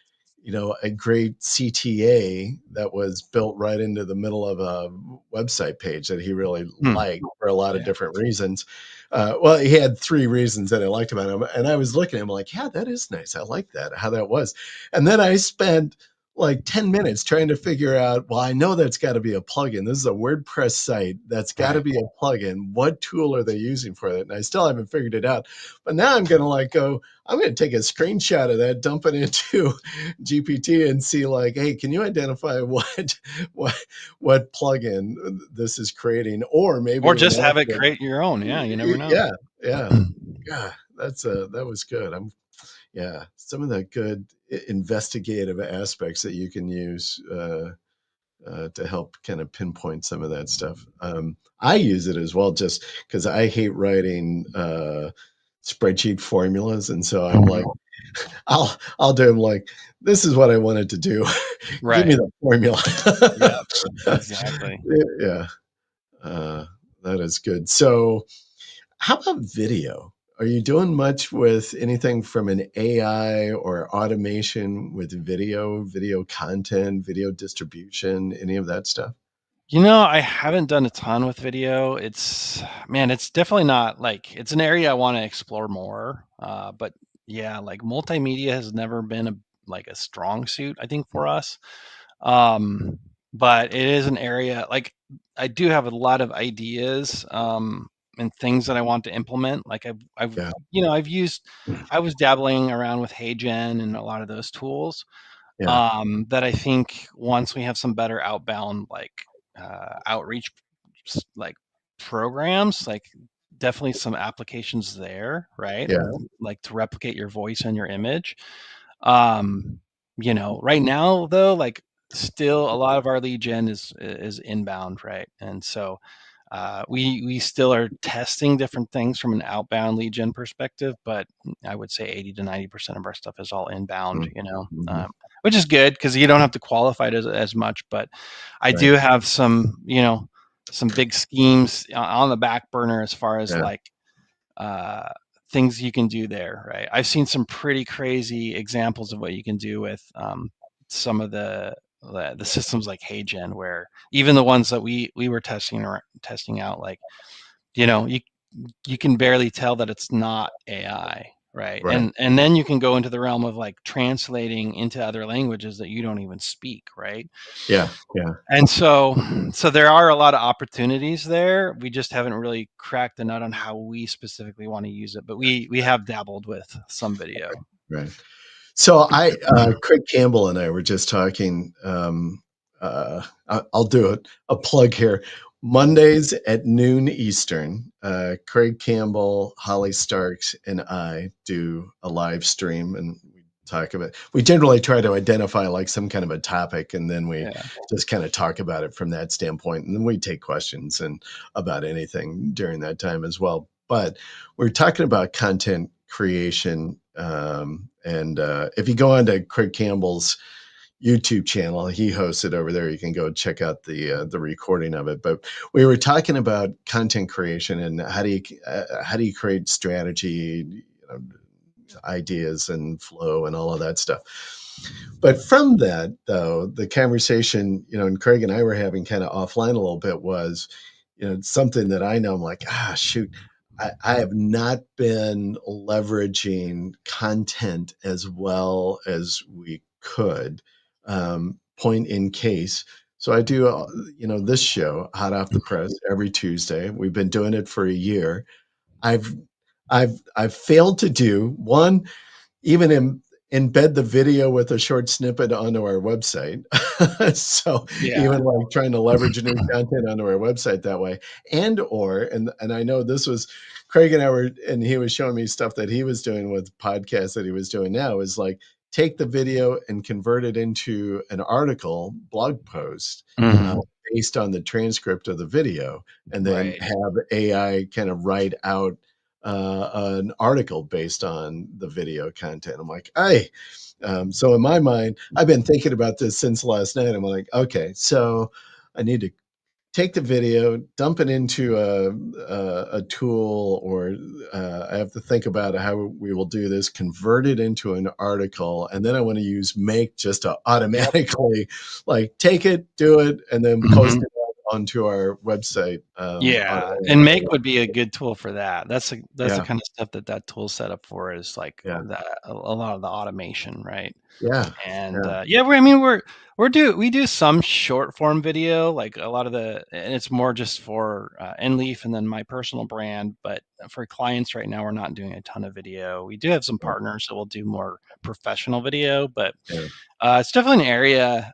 a great CTA that was built right into the middle of a website page that he really liked for a lot of yeah. different reasons. Well, he had three reasons that I liked about him, and I was looking at him like, yeah, that is nice. I like that, how that was. And then I spent like 10 minutes trying to figure out, well, I know that's got to be a plugin. This is a WordPress site. That's got to Right. be a plugin. What tool are they using for that? And I still haven't figured it out. But now I'm going to I'm going to take a screenshot of that, dump it into GPT and see like, hey, can you identify what, what plugin this is creating? Or maybe Or even just have ask it it. create your own. Yeah, you never know. Yeah, yeah. Yeah, that was good. Yeah, some of the good investigative aspects that you can use to help kind of pinpoint some of that stuff. I use it as well, just because I hate writing spreadsheet formulas, and so I'm like, I'll do them like, this is what I wanted to do. Give me Right. the formula. Yeah, exactly. Yeah, uh, that is good. So, how about video? Are you doing much with anything from an AI or automation with video content, video distribution, any of that stuff? I haven't done a ton with video. It's definitely not like it's an area I want to explore more. But yeah, like multimedia has never been a strong suit, I think, for us. Um, but it is an area like I do have a lot of ideas and things that I want to implement. Like Yeah, I was dabbling around with HeyGen and a lot of those tools yeah, that I think once we have some better outbound outreach like programs, like definitely some applications there, right? Yeah. Like to replicate your voice and your image. Um, right now though, like still a lot of our lead gen is inbound, right? And so we still are testing different things from an outbound lead gen perspective, but I would say 80 to 90% of our stuff is all inbound, Mm-hmm. which is good because you don't have to qualify it as much. But I Right. do have some big schemes on the back burner as far as Yeah. like uh, things you can do there, right? I've seen some pretty crazy examples of what you can do with some of the systems like HeyGen, where even the ones that we were testing out, like you can barely tell that it's not AI, right? Right. And then you can go into the realm of like translating into other languages that you don't even speak, right? Yeah. Yeah. And so there are a lot of opportunities there. We just haven't really cracked the nut on how we specifically want to use it, but we have dabbled with some video. Right. So Craig Campbell and I were just talking. I'll do it. A plug here. Mondays at noon Eastern, Craig Campbell, Holly Starks, and I do a live stream, and we talk about. We generally try to identify like some kind of a topic, and then we Yeah. just kind of talk about it from that standpoint, and then we take questions and about anything during that time as well. But we're talking about content creation. And if you go on to Craig Campbell's YouTube channel, he hosts it over there. You can go check out the recording of it. But we were talking about content creation and how do you create strategy, ideas and flow and all of that stuff. But from that, though, the conversation, and Craig and I were having kind of offline a little bit was, something that I know I'm like, shoot, I have not been leveraging content as well as we could. Point in case. So I do, this show, Hot Off the Press, every Tuesday. We've been doing it for a year. I've I've failed to do one, even embed the video with a short snippet onto our website. So Yeah. even like trying to leverage new content onto our website that way, and I know this was Craig and I were, and he was showing me stuff that he was doing with podcasts that he was doing now is like take the video and convert it into an article blog post. Uh, Hmm. Based on the transcript of the video, and then Right. have AI kind of write out an article based on the video content. I'm like, hey. So in my mind, I've been thinking about this since last night. I'm like, okay, so I need to take the video, dump it into a tool, or I have to think about how we will do this, convert it into an article, and then I want to use Make just to Yep. automatically like take it, do it, and then post Hmm. it onto our website. Yeah, and Make would be a good tool for that. That's the Yeah, kind of stuff that tool's set up for, is like yeah, a lot of the automation, right? yeah, And yeah, yeah, we do some short form video, like a lot of and it's more just for Enleaf and then my personal brand. But for clients right now, we're not doing a ton of video. We do have some yeah, partners that will do more professional video, but yeah, it's definitely an area.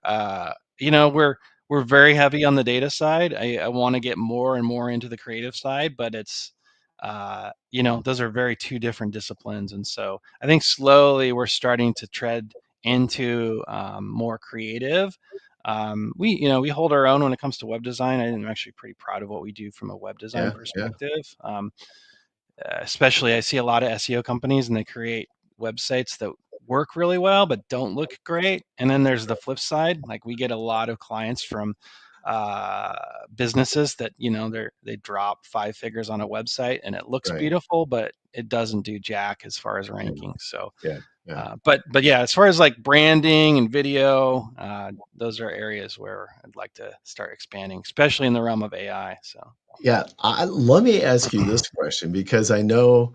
We're very heavy on the data side. I want to get more and more into the creative side, but it's those are very two different disciplines, and so I think slowly we're starting to tread into more creative. We hold our own when it comes to web design. I'm actually pretty proud of what we do from a web design yeah, yeah, perspective. Especially I see a lot of SEO companies and they create websites that work really well but don't look great. And then there's the flip side. Like we get a lot of clients from uh, businesses that they drop 5 figures on a website and it looks right, beautiful, but it doesn't do jack as far as yeah, ranking. So, yeah, yeah. but yeah, as far as like branding and video, those are areas where I'd like to start expanding, especially in the realm of AI. So. Yeah, let me ask you this question because I know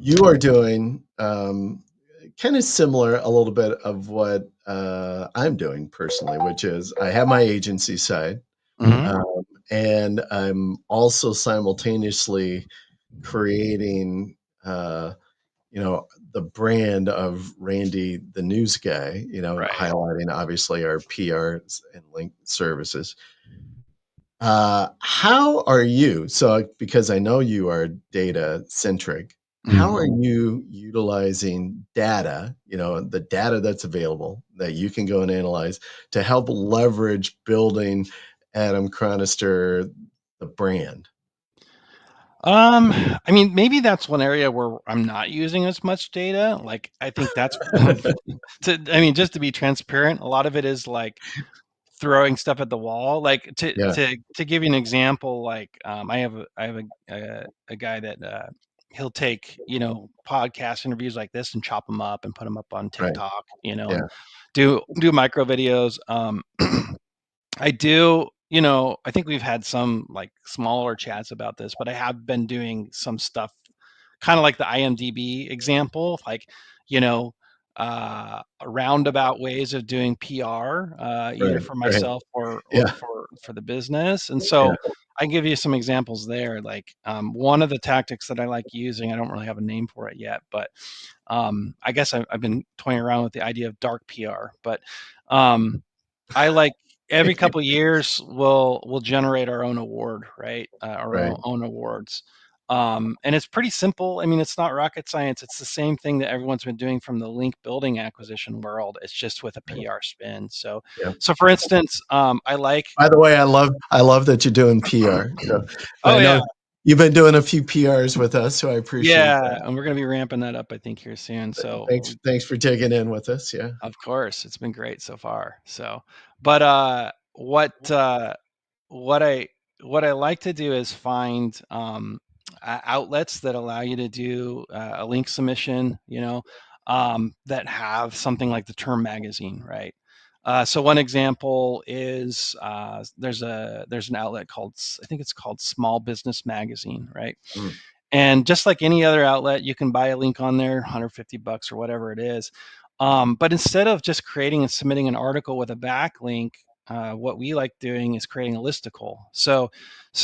you are doing kind of similar a little bit of what I'm doing personally, which is I have my agency side, Mhm. um, and I'm also simultaneously creating, uh, the brand of Randy, the news guy, Right. highlighting obviously our PR and link services. How are you? So, because I know you are data centric, how are Mhm. you utilizing data, the data that's available that you can go and analyze to help leverage building Adam Chronister, the brand? I mean, maybe that's one area where I'm not using as much data. Like, I think that's I mean, just to be transparent, a lot of it is like throwing stuff at the wall. Like Yeah, to give you an example, like I have a guy that he'll take podcast interviews like this and chop them up and put them up on right. TikTok, Yeah, and do micro videos. I do, I think we've had some like smaller chats about this, but I have been doing some stuff kind of like the IMDb example, like, you know, roundabout ways of doing PR, either right, for right. myself or Yeah, for the business. And yeah, so I can give you some examples there. Like one of the tactics that I like using, I don't really have a name for it yet, but I guess I've been toying around with the idea of dark PR. But um, I like every couple of years we'll generate our own award, right? Our right, own awards. And it's pretty simple. I mean, it's not rocket science. It's the same thing that everyone's been doing from the link building acquisition world. It's just with a right. PR spin. So, Yeah. so for instance, I like. By the way, I love that you're doing PR. So, and Oh I yeah, know you've been doing a few PRs with us, so I appreciate yeah, that. and we're gonna be ramping that up, I think, here soon. So Thanks for digging in with us. Yeah. of course, it's been great so far. So, but what I what I like to do is find outlets that allow you to do a link submission, that have something like the Term magazine, right? So one example is there's an outlet called I think it's called Small Business Magazine, right? Mm, And just like any other outlet, you can buy a link on there, 150 bucks or whatever it is. But instead of just creating and submitting an article with a backlink, what we like doing is creating a listicle. So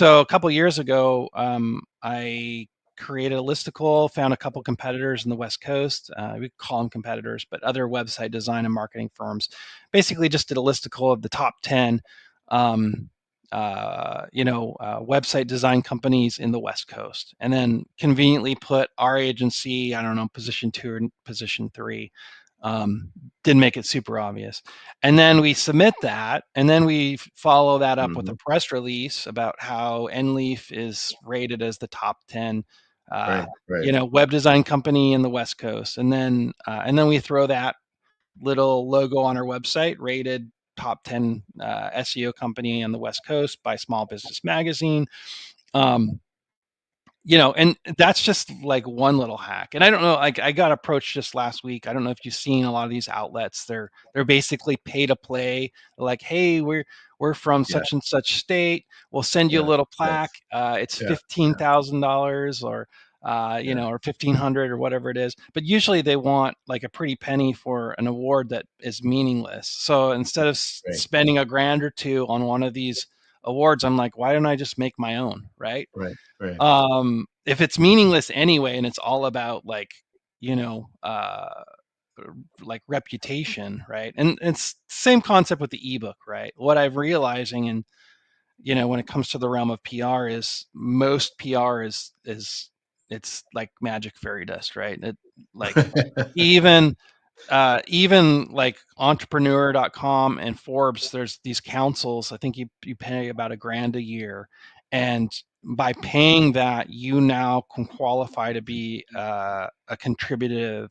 a couple years ago, I created a listicle, found a couple competitors in the West Coast. We call them competitors, but other website design and marketing firms. Basically, just did a listicle of the top 10 um, website design companies in the West Coast, and then conveniently put our agency, I don't know, position 2 or position 3. Um, didn't make it super obvious. And then we submit that, and then we follow that up with a mhm. press release about how Enleaf is rated as the top 10 Right, right. web design company in the West Coast. And then we throw that little logo on our website, rated top 10 SEO company on the West Coast by Small Business Magazine. Um, and that's just like one little hack. And I don't know, like I got approached just last week. I don't know if you've seen a lot of these outlets. They're basically pay to play. They're like, hey, we're from Yeah, such and such state. We'll send you a yeah, little yeah, plaque. It's yeah, $15,000 or yeah. or 1,500 or whatever it is. But usually they want like a pretty penny for an award that is meaningless. So instead of Right, spending a grand or two on one of these awards, I'm like, why don't I just make my own, right? right, If it's meaningless anyway and it's all about like you know uh like reputation, right? And it's same concept with the ebook, right? What I'm realizing, and when it comes to the realm of PR, is most PR is it's like magic fairy dust, right? It like right. even like entrepreneur.com and Forbes, there's these councils. I think you pay about a grand a year, and by paying that, you now can qualify to be a contributive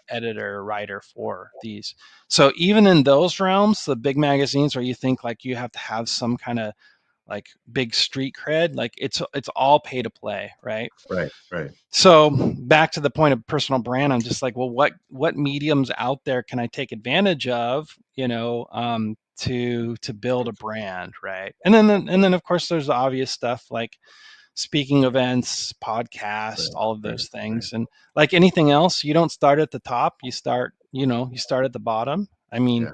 editor writer for these. So even in those realms, the big magazines where you think like you have to have some kind of like big street cred, like it's all pay to play, right? Right, right. So back to the point of personal brand, I'm just like, well, what mediums out there can I take advantage of, to build a brand, right? And then of course there's the obvious stuff like speaking events, podcast, Right, all of right, those right. things. And like anything else, you don't start at the top, you start at the bottom. I mean, Yeah,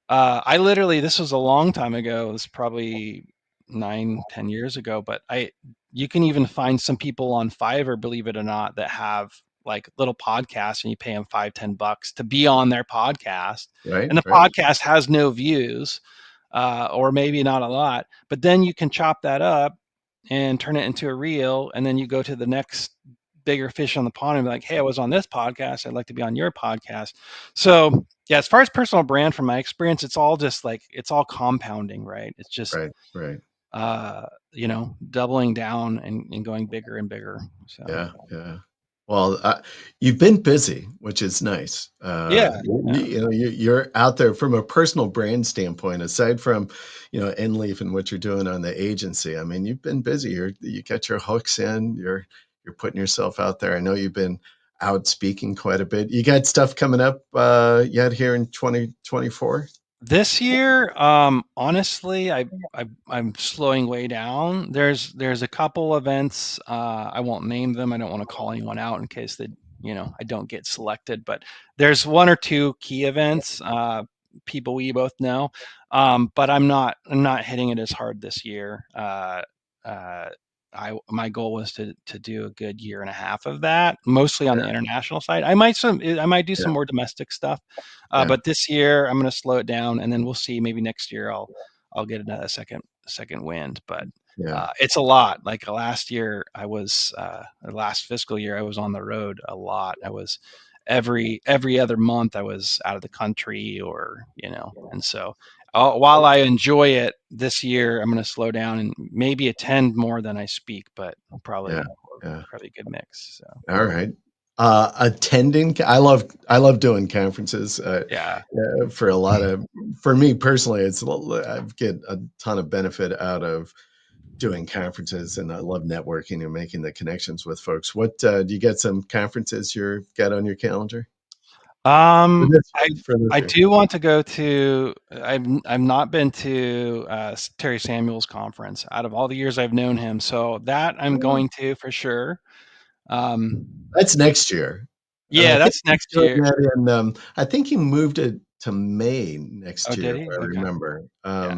I literally, this was a long time ago. It was probably 9, 10 years ago, but you can even find some people on Fiverr, believe it or not, that have like little podcasts, and you pay them 5, $10 to be on their podcast. right, And the right. podcast has no views. or maybe not a lot. But then you can chop that up and turn it into a reel, and then you go to the next bigger fish on the pond and be like, hey, I was on this podcast, I'd like to be on your podcast. So yeah, as far as personal brand, from my experience, it's all just like, it's all compounding, right? It's just Right. doubling down and going bigger and bigger. So Yeah. Well, you've been busy, which is nice. yeah, You're out there from a personal brand standpoint, aside from, Enleaf and what you're doing on the agency. I mean, you've been busy. You get your hooks in. You're putting yourself out there. I know you've been out speaking quite a bit. You got stuff coming up yet here in 2024? this year, honestly, I'm slowing way down. There's a couple events. I won't name them. I don't want to call anyone out in case that I don't get selected. But there's one or two key events. People we both know. But I'm not hitting it as hard this year. Uh, my goal was to do a good year and a half of that, mostly on the international side. I might do some Yeah. more domestic stuff. Yeah. But this year I'm going to slow it down, and then we'll see. Maybe next year I'll get another second wind. But Yeah. it's a lot. Like last year, last fiscal year, I was on the road a lot. I was every other month I was out of the country, and so while I enjoy it, this year I'm going to slow down and maybe attend more than I speak, but Yeah. probably Yeah. probably a good mix. So All right. Attending, I love doing conferences. yeah. For me personally, I get a ton of benefit out of doing conferences, and I love networking and making the connections with folks. What do you get some conferences you've got on your calendar for Um, this I year? For this I year? do want to go to. I've not been to Terry Samuel's conference out of all the years I've known him. So that I'm going to for sure. Um, That's next year, and I yeah, think that's he's next doing year. that in. I think he moved it to May next Oh, year, did if he? I Okay. remember. Yeah.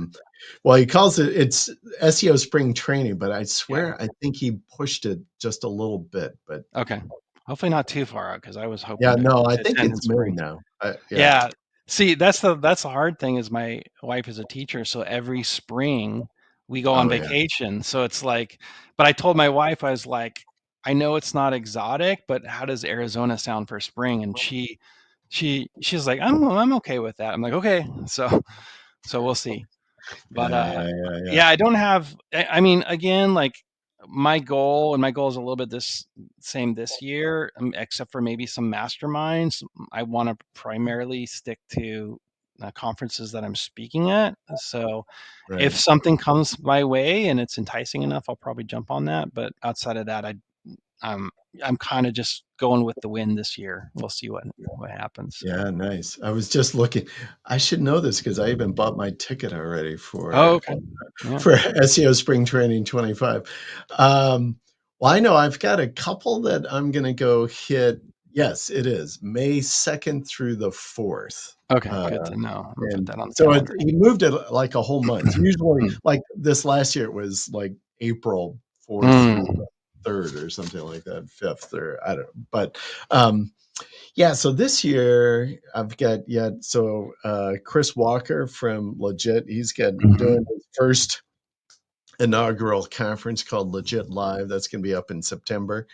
Well, he calls it's SEO spring training, but I Yeah. swear I think he pushed it just a little bit. But Okay. Hopefully not too far out, because I was yeah, hoping to no, I think attend in it's May spring. now. Yeah. Yeah. See, that's the hard thing is my wife is a teacher, so every spring we go on Oh, yeah. vacation. So it's like, but I told my wife, I was like, I know it's not exotic, but how does Arizona sound for spring? And she's like, I'm okay with that. I'm like, okay. So we'll see. But Yeah. yeah, I don't have. I mean, again, like my goal is a little bit this same this year, except for maybe some masterminds. I want to primarily stick to conferences that I'm speaking at. So if Right. something comes my way and it's enticing enough, I'll probably jump on that. But outside of that, I'm I'm kind of just going with the wind this year. We'll see what happens. Yeah, nice. I was just looking. I should know this because I even bought my ticket already Oh, for okay. Yeah. for SEO Spring Training 25. Um, well, I know I've got a couple that I'm gonna go hit. Yes, it is May 2nd through the 4th. Okay. Uh, Good to know. I'm gonna put and that on the so calendar. he moved it like a whole month. Usually, Mm. like this last year, it was like April 4th through Mm. the 3rd or something like that, 5th, or I don't know. But yeah, so this year I've got Chris Walker from Legit, he's got doing Mhm. his first inaugural conference called Legit Live. That's going to be up in September.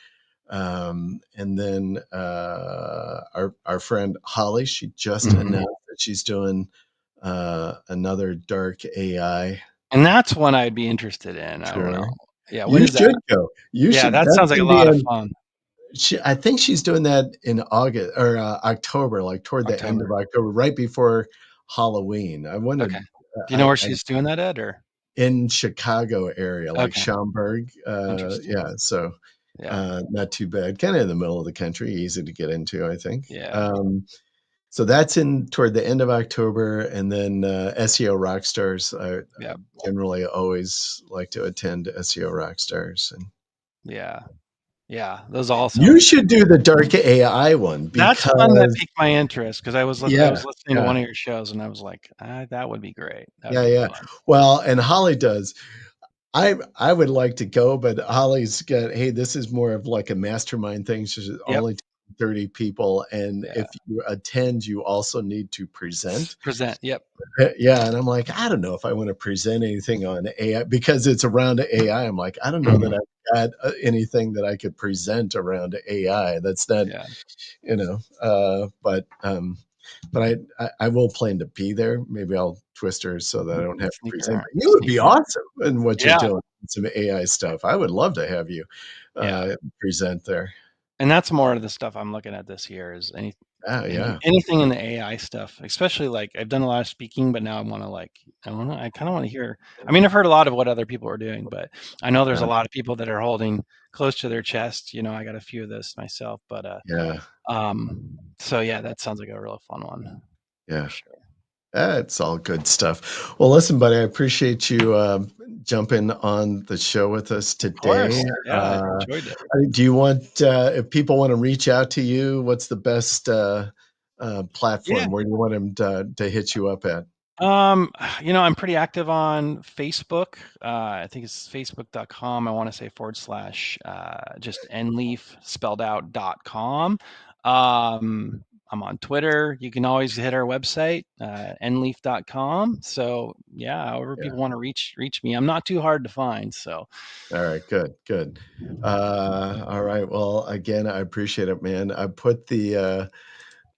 And then our friend Holly, she just Mhm. announced that she's doing another dark AI And that's one I'd be interested in. I don't know. tour. Yeah, when You is that? should go. You Yeah, should. that That's sounds like a going to be lot of in. fun. I think she's doing that in August or October, like toward the end October. of October, right before Halloween. I Okay. wanted, Do you know where I she's doing that at, or? in Chicago area, like Okay, Schaumburg. interesting. Yeah, so Yeah, not too bad. Kind of in the middle of the country, easy to get into, I think. yeah, So that's in toward the end of October, and then SEO Rockstars. I yeah, generally always like to attend SEO Rockstars, and yeah, yeah. Those all you sound should do the dark AI one that's one that because piqued my interest because I yeah, was listening to yeah. one of your shows and I was like, that would be great. That would Yeah, be yeah. fun. Well, and Holly does. I would like to go, but Holly's got, hey, this is more of like a mastermind thing. She's Yep. only 30 people. And Yeah. if you attend, you also need to present. Present. Yep. Yeah, and I'm like, I don't know if I want to present anything on AI because it's around AI. I'm like, I don't know that Mhm. I've got anything that I could present around AI. That's not, Yeah. but I will plan to be there. Maybe I'll twist her so that I don't have to present. Sneaker. But you would be Sneaker. awesome in what you're Yeah. doing, some AI stuff. I would love to have you Yeah. present there. And that's more of the stuff I'm looking at this year is Oh yeah, anything in the AI stuff, especially like I've done a lot of speaking, but now I kind of want to hear. I mean, I've heard a lot of what other people are doing, but I know there's a uh, lot of people that are holding close to their chest. I got a few of this myself, but yeah, so yeah, that sounds like a real fun one for yeah. sure. It's all good stuff. Well, listen, buddy, I appreciate you jumping on the show with us Of today. course, yeah, I enjoyed it. Do you want, if people want to reach out to you, what's the best Yeah. platform? Where do you want them to hit you up at? I'm pretty active on Facebook. I think it's facebook.com. I want to say / just Enleaf spelled out .com. I'm on Twitter. You can always hit our website, enleaf.com. So yeah, however Yeah. people want to reach me. I'm not too hard to find. So All right. Good. Good. All right. Well, again, I appreciate it, man. I put the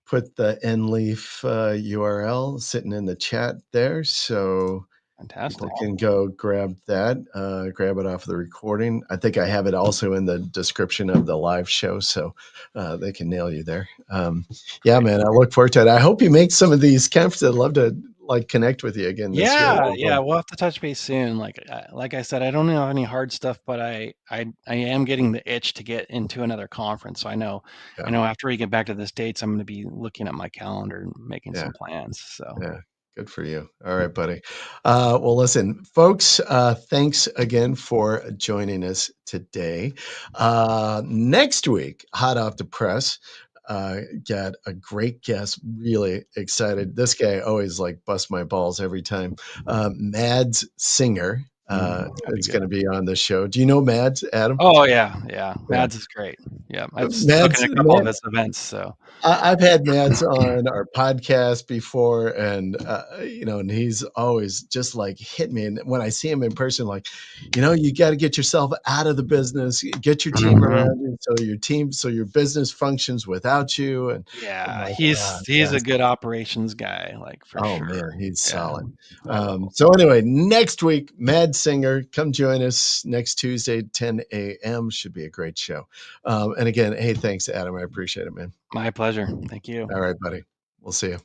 Enleaf URL sitting in the chat there, so people fantastic. can go grab it off the recording. I think I have it also in the description of the live show, so they can nail you there. Yeah, Great. man, I look forward to it. I hope you make some of these camps. I'd love to connect with you again this year. Yeah, we'll have to touch base soon. Like I said, I don't know any hard stuff, but I am getting the itch to get into another conference. So I Yeah, know after we get back to the States, I'm going to be looking at my calendar and making yeah. some plans. So Yeah, good for you. All right, buddy. Well, listen, folks, thanks again for joining us today. Next week, hot off the press, got a great guest. Really excited. This guy always like busts my balls every time. Mads Singer. that'll be It's good. going to be on the show. Do you know Mads, Adam? Oh yeah. Yeah. Mads is great. Yeah, I've spoken Mads, at a couple of his events. So I've had Mads on our podcast before, and and he's always just like hit me. And when I see him in person, like, you got to get yourself out of the business, get your team mhm. around you, so your business functions without you. And I'm Yeah, like, he's a yes, good operations guy, like for oh sure. man, he's Yeah, solid. I love him. So anyway, next week, Mad Singer, come join us next Tuesday, 10 a.m. Should be a great show. And again, hey, thanks, Adam. I appreciate it, man. My pleasure. Thank you. All right, buddy. We'll see you.